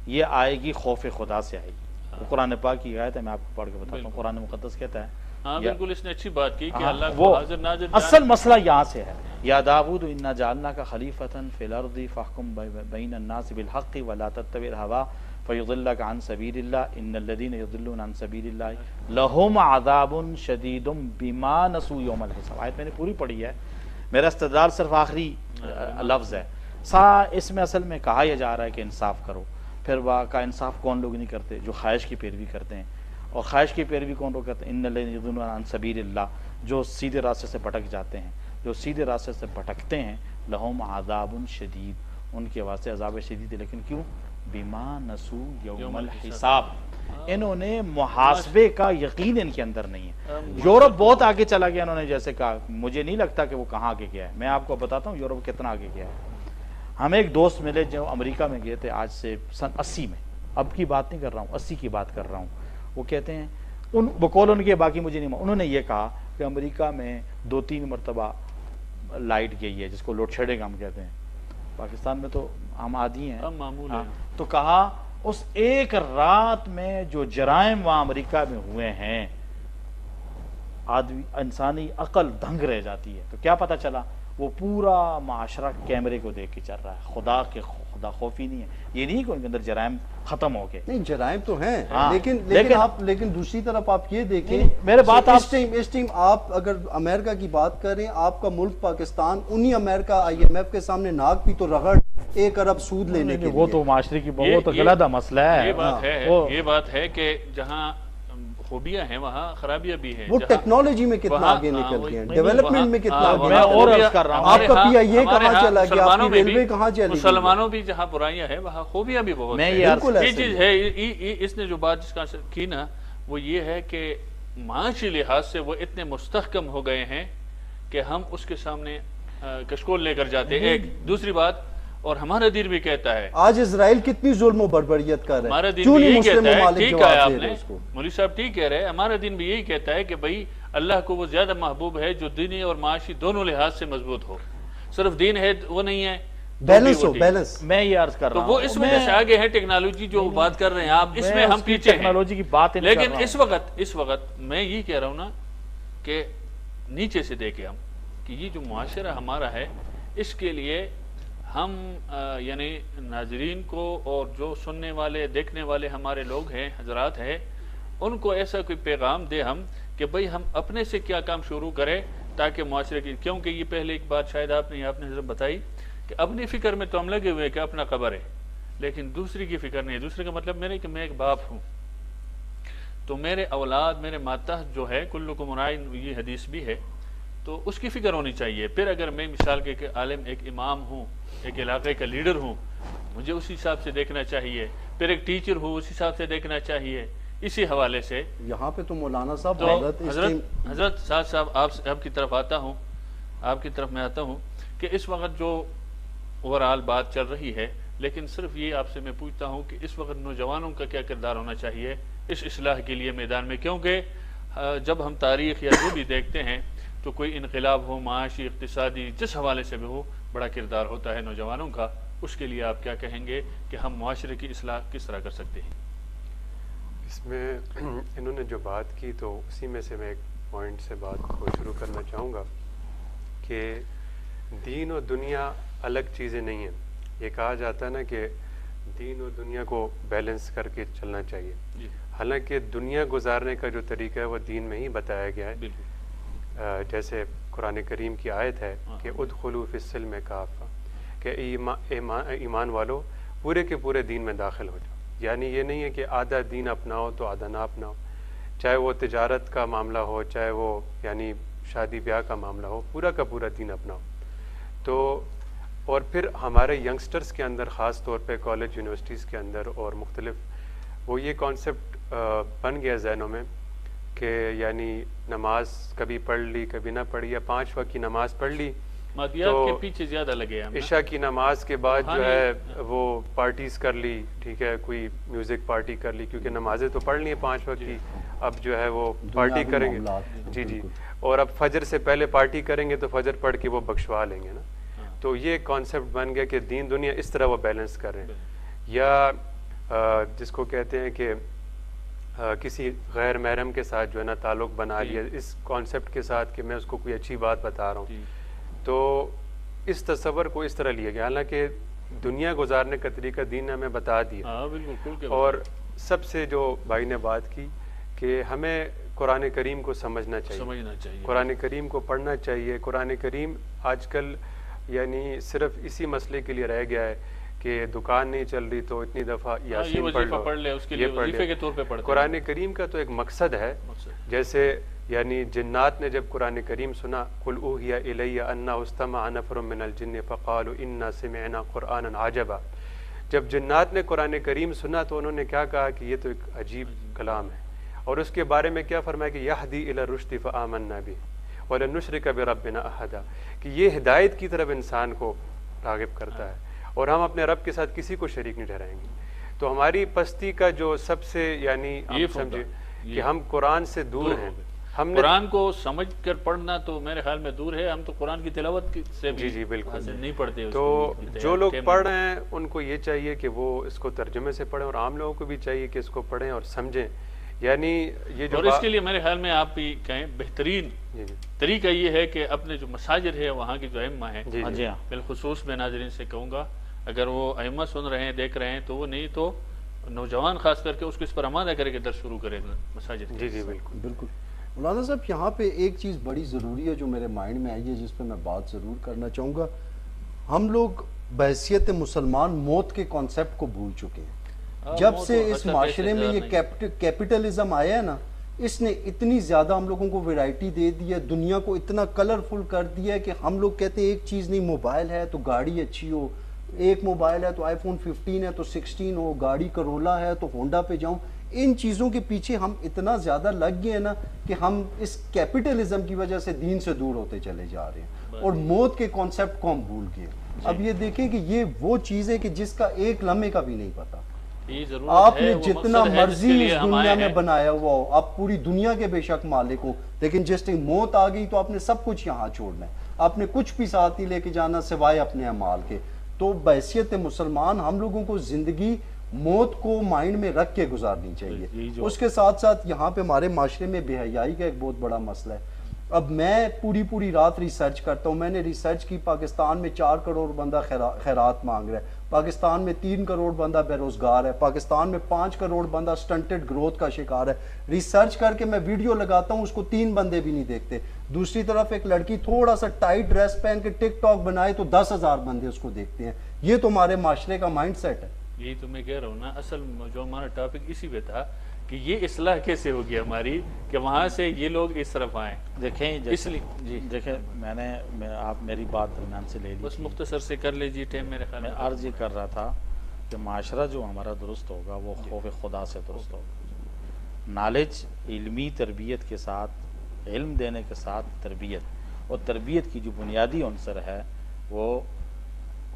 یہ آئے گی خوف خدا سے آئے گی. وہ قرآن پاک کی آیت ہے، میں آپ کو پڑھ کے بتاتا ہوں. قرآن مقدس کہتا ہے، ہاں بالکل اس نے اچھی بات کی کہ اللہ کو حاضر ناظر اصل مسئلہ یہاں سے ہے. یا داؤد انا جعلناک خلیفۃ فی الارض فاحکم بین الناس بالحق ولا تتبع الہوا فیضلک عن سبیل اللہ ان الذین یضلون عن سبیل اللہ لہم عذاب شدید بما نسوا یوم الحساب. آیت میں نے پوری پڑھی ہے، میرا استدلال صرف آخری لفظ ہے. اس میں اصل میں کہا یہ جا رہا ہے کہ انصاف کرو. پھر کا انصاف کون لوگ نہیں کرتے؟ جو خواہش کی پیروی کرتے ہیں. اور خواہش کی پیروی کون لوگ کرتے ہیں؟ ان الذین یضلون عن سبیل اللہ، جو سیدھے راستے سے بھٹک جاتے ہیں. جو سیدھے راستے سے بھٹکتے ہیں لہم عذاب شدید، ان کے واسطے عذاب شدید ہے. لیکن کیوں؟ بما نسوا یوم الحساب، انہوں نے محاسبے کا یقین ان کے اندر نہیں ہے. یورپ بہت آگے چلا گیا. انہوں نے جیسے کہا، مجھے نہیں لگتا کہ وہ کہاں آگے گیا ہے. میں آپ کو بتاتا ہوں یورپ کتنا آگے گیا ہے. ہمیں ایک دوست ملے جو امریکہ میں گئے تھے آج سے سن 80 میں، اب کی بات نہیں کر رہا ہوں، 80 کی بات کر رہا ہوں. وہ کہتے ہیں بقول ان کے، باقی مجھے نہیں، انہوں نے یہ کہا کہ امریکہ میں 2-3 مرتبہ لائٹ گئی ہے، جس کو لوڈ شیڈنگ ہم کہتے ہیں. پاکستان میں تو ہم عادی ہیں، معمول ہے. تو کہا اس ایک رات میں جو جرائم وہاں امریکہ میں ہوئے ہیں، آدمی انسانی عقل دھنگ رہ جاتی ہے. تو کیا پتہ چلا؟ وہ پورا معاشرہ کیمرے کو دیکھ کے چل رہا ہے. خدا خوفی نہیں ہے. یہ نہیں کہ ان کے اندر جرائم ختم ہو گئے، نہیں جرائم تو ہیں، ہاں. لیکن دوسری طرف آپ یہ دیکھیں، میرے بات اس ٹائم آپ اگر امریکہ کی بات کریں، آپ کا ملک پاکستان انہی امریکہ IMF کے سامنے ناک بھی تو رگڑ 1 ارب سود لینے کے لیے. وہ تو معاشرے کی بہت غلط مسئلہ ہے. یہ بات ہے کہ جہاں خوبیاں ہیں وہاں خرابیاں بھی ہیں. وہ ٹیکنالوجی میں کتنا آگے نکل گئے ہیں، ڈیولپمنٹ میں کتنا آگے. میں اور عرض کر رہا ہوں، آپ کا PIA کہاں چلا گیا، آپ کی ریلوے کہاں چلی گئی. مسلمانوں بھی جہاں برائیاں ہیں وہاں خوبیاں بھی بہت ہیں. یہ چیز ہے. اس نے جو بات جس کا کی نا، وہ یہ ہے کہ معاشی لحاظ سے وہ اتنے مستحکم ہو گئے ہیں کہ ہم اس کے سامنے کشکول لے کر جاتے. ایک دوسری بات، اور ہمارا دین بھی کہتا ہے، آج اسرائیل کتنی ظلم و بربریت کر رہا ہے، ہمارا دین بھی یہی کہتا ہے. ٹھیک ہے، آپ نے مولوی صاحب ٹھیک کہہ رہے ہیں. ہمارا دین بھی یہی کہتا ہے کہ بھئی اللہ کو وہ زیادہ محبوب ہے جو دینی اور معاشی دونوں لحاظ سے مضبوط ہو. صرف دین ہے وہ نہیں ہے، بیلنس ہو، بیلنس. میں یہ عرض کر رہا ہوں، تو وہ اس وجہ سے آگے ہے. ٹیکنالوجی جو بات کر رہے ہیں آپ، اس میں ہم پیچھے ہیں. ٹیکنالوجی کی بات نہیں کر رہا ہوں. لیکن اس وقت میں یہ کہہ رہا ہوں نا کہ نیچے سے دیکھیں ہم کہ یہ جو معاشرہ ہمارا ہے، اس کے لیے ہم یعنی ناظرین کو اور جو سننے والے دیکھنے والے ہمارے لوگ ہیں، حضرات ہیں، ان کو ایسا کوئی پیغام دے ہم کہ بھئی ہم اپنے سے کیا کام شروع کریں تاکہ معاشرے کی. کیونکہ یہ پہلے ایک بات شاید آپ نے حضرت بتائی کہ اپنی فکر میں تو ہم لگے ہوئے کہ اپنا قبر ہے، لیکن دوسری کی فکر نہیں ہے. دوسرے کا مطلب میرے کہ میں ایک باپ ہوں، تو میرے اولاد، میرے ماتحت جو ہے کلکم راعٍ، یہ حدیث بھی ہے، تو اس کی فکر ہونی چاہیے. پھر اگر میں مثال کے عالم، ایک امام ہوں، ایک علاقے کا لیڈر ہوں، مجھے اسی حساب سے دیکھنا چاہیے. پھر ایک ٹیچر ہوں، اسی حساب سے دیکھنا چاہیے. اسی حوالے سے یہاں پہ تو مولانا صاحب حضرت صاحب آپ کی طرف آتا ہوں، آپ کی طرف میں آتا ہوں کہ اس وقت جو اوورآل بات چل رہی ہے، لیکن صرف یہ آپ سے میں پوچھتا ہوں کہ اس وقت نوجوانوں کا کیا کردار ہونا چاہیے اس اصلاح کے لیے میدان میں. کیونکہ جب ہم تاریخ یا جو بھی دیکھتے ہیں تو کوئی انقلاب ہو، معاشی، اقتصادی، جس حوالے سے بھی ہو، بڑا کردار ہوتا ہے نوجوانوں کا. اس کے لیے آپ کیا کہیں گے کہ ہم معاشرے کی اصلاح کس طرح کر سکتے ہیں؟ اس میں انہوں نے جو بات کی تو اسی میں سے میں ایک پوائنٹ سے بات کو شروع کرنا چاہوں گا کہ دین و دنیا الگ چیزیں نہیں ہیں. یہ کہا جاتا ہے نا کہ دین و دنیا کو بیلنس کر کے چلنا چاہیے. حالانکہ دنیا گزارنے کا جو طریقہ ہے وہ دین میں ہی بتایا گیا ہے. جیسے قرآن کریم کی آیت ہے کہ ادخلوا فی السلم کافہ، کہ ایمان والو پورے کے پورے دین میں داخل ہو جاؤ. یعنی یہ نہیں ہے کہ آدھا دین اپناؤ تو آدھا نہ اپناؤ، چاہے وہ تجارت کا معاملہ ہو، چاہے وہ یعنی شادی بیاہ کا معاملہ ہو، پورا کا پورا دین اپناؤ. تو اور پھر ہمارے ینگسٹرز کے اندر، خاص طور پہ کالج یونیورسٹیز کے اندر اور مختلف، وہ یہ کانسیپٹ بن گیا ذہنوں میں کہ یعنی نماز کبھی پڑھ لی کبھی نہ پڑھی، یا 5 وقت کی نماز پڑھ لی مادیات کے پیچھے زیادہ لگے ہم. عشاء کی نماز کے بعد جو ہے وہ پارٹیز کر لی, ٹھیک ہے, کوئی میوزک پارٹی کر لی, کیونکہ نمازیں تو پڑھ لی ہیں 5 وقت کی, اب جو ہے وہ پارٹی کریں گے. جی جی, اور اب فجر سے پہلے پارٹی کریں گے تو فجر پڑھ کے وہ بخشوا لیں گے نا. تو یہ کانسیپٹ بن گیا کہ دین دنیا اس طرح وہ بیلنس کر رہے ہیں. یا جس کو کہتے ہیں کہ کسی غیر محرم کے ساتھ جو ہے نا تعلق بنا لیا اس کانسیپٹ کے ساتھ کہ میں اس کو کوئی اچھی بات بتا رہا ہوں, تو اس تصور کو اس طرح لیا گیا, حالانکہ دنیا گزارنے کا طریقہ دین نے ہمیں بتا دیا. اور سب سے جو بھائی نے بات کی کہ ہمیں قرآن کریم کو سمجھنا چاہیے, قرآن کریم کو پڑھنا چاہیے. قرآن کریم آج کل یعنی صرف اسی مسئلے کے لیے رہ گیا ہے کہ دکان نہیں چل رہی تو اتنی دفعہ یاسین پڑھ لو, یہ پڑھ لو. قرآن کریم کا تو ایک مقصد ہے. جیسے یعنی جنات نے جب قرآن کریم سنا, قل اوحی الی انہ استمع نفر من الجن فقالوا انا سمعنا قرآنا عجبا, جب جنات نے قرآن کریم سنا تو انہوں نے کیا کہا کہ یہ تو ایک عجیب کلام ہے, اور اس کے بارے میں کیا فرمایا کہ یہدی الی الرشد فآمنا بہ ولن نشرک بربنا احدا, کہ یہ ہدایت کی طرف انسان کو راغب کرتا ہے اور ہم اپنے رب کے ساتھ کسی کو شریک نہیں ٹھہرائیں گے. تو ہماری پستی کا جو سب سے یعنی آپ سمجھے کہ ہم قرآن سے دور ہیں. ہم نے قرآن کو سمجھ کر پڑھنا تو میرے خیال میں دور ہے, ہم تو قرآن کی تلاوت سے بھی جی بالکل نہیں پڑھتے. تو جو لوگ پڑھ رہے ہیں ان کو یہ چاہیے کہ وہ اس کو ترجمے سے پڑھیں, اور عام لوگوں کو بھی چاہیے کہ اس کو پڑھیں اور سمجھیں. یعنی یہ جو اور اس کے لیے میرے خیال میں آپ بھی کہیں بہترین طریقہ یہ ہے کہ اپنے جو مساجد ہے وہاں کے جو ائمہ ہیں, بالخصوص میں ناظرین سے کہوں گا اگر وہ ائمہ سن رہے ہیں دیکھ رہے ہیں تو وہ نہیں تو نوجوان خاص کر کے اس کو اس پر آمادہ کرے کہ درس شروع کریں مساجد. جی جی بالکل بالکل. مولانا صاحب یہاں پہ ایک چیز بڑی ضروری ہے جو میرے مائنڈ میں آئی ہے, جس پہ میں بات ضرور کرنا چاہوں گا. ہم لوگ بحیثیت مسلمان موت کے کانسیپٹ کو بھول چکے ہیں. جب سے اس معاشرے میں یہ کیپٹلزم آیا ہے نا, اس نے اتنی زیادہ ہم لوگوں کو ویرائٹی دے دی ہے, دنیا کو اتنا کلرفل کر دیا ہے کہ ہم لوگ کہتے ہیں ایک چیز نہیں, موبائل ہے تو گاڑی اچھی ہو, ایک موبائل ہے تو آئی فون 15 ہے تو 16 ہو, گاڑی کرولا ہے تو ہونڈا پہ جاؤں. ان چیزوں کے پیچھے ہم اتنا زیادہ لگ گئے ہیں نا کہ ہم اس کیپٹلزم کی وجہ سے دین سے دور ہوتے چلے جا رہے ہیں, اور موت کے کانسیپٹ کو ہم بھول گئے. اب یہ دیکھیں کہ یہ وہ چیز ہے کہ جس کا ایک لمحے کا بھی نہیں پتا. آپ نے جتنا مرضی اس دنیا میں بنایا ہوا ہو, آپ پوری دنیا کے بے شک مالک ہو, لیکن جس ٹائم موت آ گئی تو آپ نے سب کچھ یہاں چھوڑنا ہے, آپ نے کچھ بھی ساتھ نہیں لے کے جانا سوائے اپنے اعمال کے. تو بحیثیت مسلمان ہم لوگوں کو زندگی موت کو مائنڈ میں رکھ کے گزارنی چاہیے. اس کے ساتھ ساتھ یہاں پہ ہمارے معاشرے میں بے حیائی کا ایک بہت بڑا مسئلہ ہے. اب میں پوری رات ریسرچ کرتا ہوں. میں نے ریسرچ کی, پاکستان میں 4 کروڑ بندہ خیرات مانگ رہا ہے, پاکستان میں 3 کروڑ بندہ بے روزگار ہے, پاکستان میں 5 کروڑ بندہ سٹنٹڈ گروتھ کا شکار ہے. ریسرچ کر کے میں ویڈیو لگاتا ہوں, اس کو 3 بندے بھی نہیں دیکھتے. دوسری طرف ایک لڑکی تھوڑا سا ٹائٹ ڈریس پہن کے ٹک ٹاک بنائے تو 10,000 بندے اس کو دیکھتے ہیں. یہ تو ہمارے معاشرے کا مائنڈ سیٹ ہے. یہی تو میں کہہ رہا ہوں نا, اصل جو ہمارا ٹاپک اسی پہ تھا کہ یہ اصلاح کیسے ہوگی ہماری کہ وہاں سے یہ لوگ اس طرف آئیں. دیکھیں اس لیے دیکھیں آپ میری بات درمیان سے لے لی, بس مختصر سے کر لیجیے ٹائم میرے خیال میں. عرض یہ کر رہا تھا کہ معاشرہ جو ہمارا درست ہوگا وہ خوف خدا سے درست ہوگا. نالج علمی تربیت کے ساتھ, علم دینے کے ساتھ تربیت, اور تربیت کی جو بنیادی عنصر ہے وہ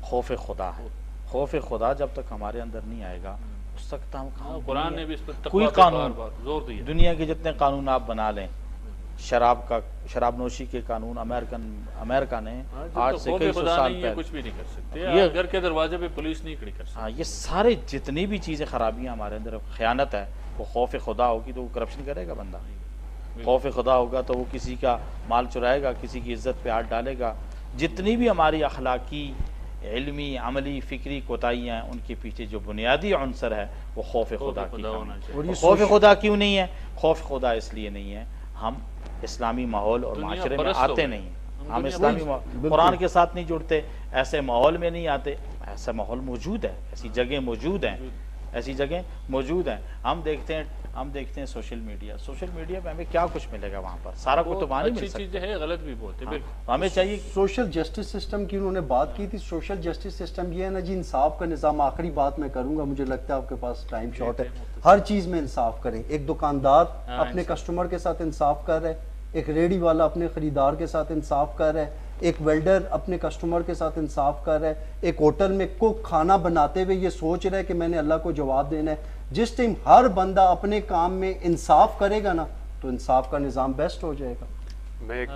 خوف خدا ہے. خوف خدا جب تک ہمارے اندر نہیں آئے گا اس تک ہم قرآن نے بھی اس پر کوئی قانون زور دیا. دنیا کے جتنے قانون آپ بنا لیں, شراب نوشی کے قانون امریکہ نے آج سے کئی سو سال پہلے کچھ بھی نہیں کر سکتے. گھر کے دروازے پہ پولیس نہیں کھڑی کر سکتی. ہاں, یہ سارے جتنی بھی چیزیں خرابیاں ہمارے اندر, خیانت ہے, وہ خوف خدا ہوگی تو وہ کرپشن کرے گا بندہ. خوف خدا ہوگا تو وہ کسی کا مال چرائے گا, کسی کی عزت پہ ہاتھ ڈالے گا. جتنی بھی ہماری اخلاقی, علمی, عملی, فکری کوتاہیاں ہیں, ان کے پیچھے جو بنیادی عنصر ہے وہ خوف خدا کی کمی. خوف خدا کیوں نہیں ہے؟ خوف خدا اس لیے نہیں ہے, ہم اسلامی ماحول اور معاشرے میں آتے نہیں, ہم اسلامی قرآن کے ساتھ نہیں جڑتے, ایسے ماحول میں نہیں آتے. ایسا ماحول موجود ہے, ایسی جگہ موجود ہیں, ایسی جگہیں موجود ہیں. ہم دیکھتے ہیں سوشل میڈیا پہ ہمیں کیا کچھ ملے گا وہاں پر, سارا کچھ تو وہاں نہیں مل سکتا ہے, غلط بھی بہت ہے. ہمیں چاہیے سوشل جسٹس سسٹم کی انہوں نے بات کی تھی. سوشل جسٹس سسٹم یہ ہے نا جی, انصاف کا نظام. آخری بات میں کروں گا, مجھے لگتا ہے آپ کے پاس ٹائم شارٹ ہے. ہر چیز میں انصاف کریں. ایک دکاندار اپنے کسٹمر کے ساتھ انصاف کر رہے, ایک ریڑھی والا اپنے خریدار کے ساتھ انصاف کر رہا ہے, ایک ویلڈر اپنے کسٹمر کے ساتھ انصاف کر رہا ہے, ایک ہوٹل میں کوک کھانا بناتے ہوئے یہ سوچ رہا ہے کہ میں نے اللہ کو جواب دینا ہے. جس ٹائم ہر بندہ اپنے کام میں انصاف کرے گا نا تو انصاف کا نظام بیسٹ ہو جائے گا. میں ایک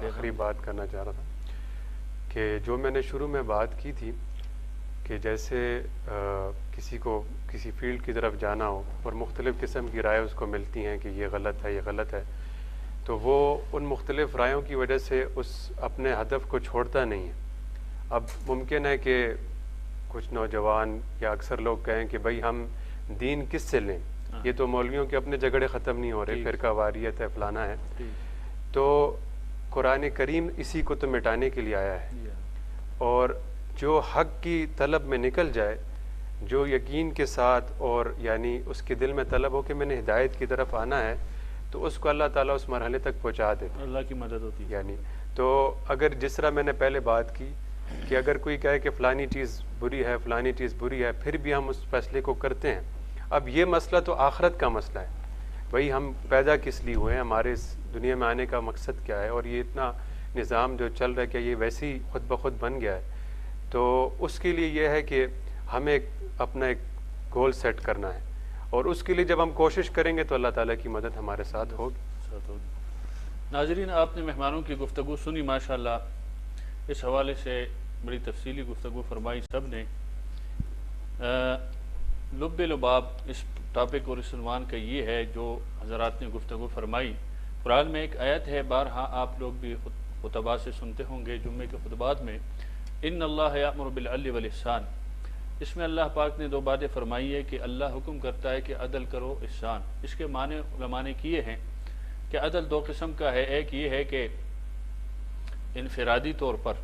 آخری بات کرنا چاہ رہا تھا کہ جو میں نے شروع میں بات کی تھی کہ جیسے کسی کو کسی فیلڈ کی طرف جانا ہو اور مختلف قسم کی رائے اس کو ملتی ہیں کہ یہ غلط ہے یہ غلط ہے, تو وہ ان مختلف رائوں کی وجہ سے اس اپنے ہدف کو چھوڑتا نہیں ہے. اب ممکن ہے کہ کچھ نوجوان یا اکثر لوگ کہیں کہ بھائی ہم دین کس سے لیں, یہ تو مولویوں کے اپنے جھگڑے ختم نہیں ہو رہے, فرقہ واریت ہے فلانا ہے. تو قرآن کریم اسی کو تو مٹانے کے لیے آیا ہے, اور جو حق کی طلب میں نکل جائے, جو یقین کے ساتھ اور یعنی اس کے دل میں طلب ہو کہ میں نے ہدایت کی طرف آنا ہے, تو اس کو اللہ تعالیٰ اس مرحلے تک پہنچا دیتا, اللہ کی مدد ہوتی ہے. یعنی تو اگر جس طرح میں نے پہلے بات کی کہ اگر کوئی کہے کہ فلانی چیز بری ہے فلانی چیز بری ہے, پھر بھی ہم اس فیصلے کو کرتے ہیں. اب یہ مسئلہ تو آخرت کا مسئلہ ہے, بھائی ہم پیدا کس لیے ہوئے ہیں, ہمارے اس دنیا میں آنے کا مقصد کیا ہے, اور یہ اتنا نظام جو چل رہا ہے کہ یہ ویسے ہی خود بخود بن گیا ہے. تو اس کے لیے یہ ہے کہ ہمیں اپنا ایک گول سیٹ کرنا ہے, اور اس کے لیے جب ہم کوشش کریں گے تو اللہ تعالیٰ کی مدد ہمارے ساتھ ہوگی. ناظرین, آپ نے مہمانوں کی گفتگو سنی ماشاءاللہ, اس حوالے سے بڑی تفصیلی گفتگو فرمائی سب نے. لب لباب اس ٹاپک اور اس عنوان کا یہ ہے جو حضرات نے گفتگو فرمائی. قرآن میں ایک آیت ہے, بارہا آپ لوگ بھی خطبہ سے سنتے ہوں گے جمعے کے خطبات میں, ان اللہ یأمر بالعدل والاحسان. اس میں اللہ پاک نے دو باتیں فرمائی ہے کہ اللہ حکم کرتا ہے کہ عدل کرو احسان. اس کے معنی علماء نے کیے ہیں کہ عدل دو قسم کا ہے. ایک یہ ہے کہ انفرادی طور پر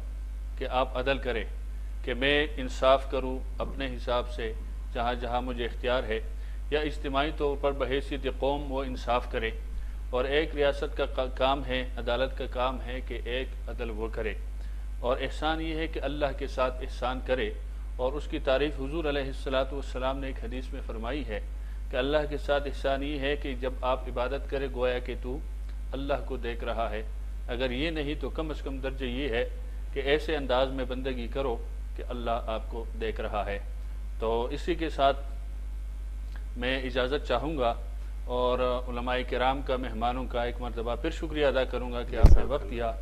کہ آپ عدل کریں کہ میں انصاف کروں اپنے حساب سے جہاں جہاں مجھے اختیار ہے, یا اجتماعی طور پر بحیثیت قوم وہ انصاف کرے. اور ایک ریاست کا کام ہے, عدالت کا کام ہے کہ ایک عدل وہ کرے. اور احسان یہ ہے کہ اللہ کے ساتھ احسان کرے, اور اس کی تعریف حضور علیہ السلام نے ایک حدیث میں فرمائی ہے کہ اللہ کے ساتھ احسان یہ ہے کہ جب آپ عبادت کرے گویا کہ تو اللہ کو دیکھ رہا ہے. اگر یہ نہیں تو کم از کم درجہ یہ ہے کہ ایسے انداز میں بندگی کرو کہ اللہ آپ کو دیکھ رہا ہے. تو اسی کے ساتھ میں اجازت چاہوں گا, اور علماء کرام کا, مہمانوں کا ایک مرتبہ پھر شکریہ ادا کروں گا کہ آپ نے وقت دیا.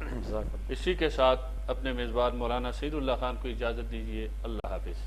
اسی کے ساتھ اپنے میزبان مولانا سعید اللہ خان کو اجازت دیجیے. اللہ حافظ.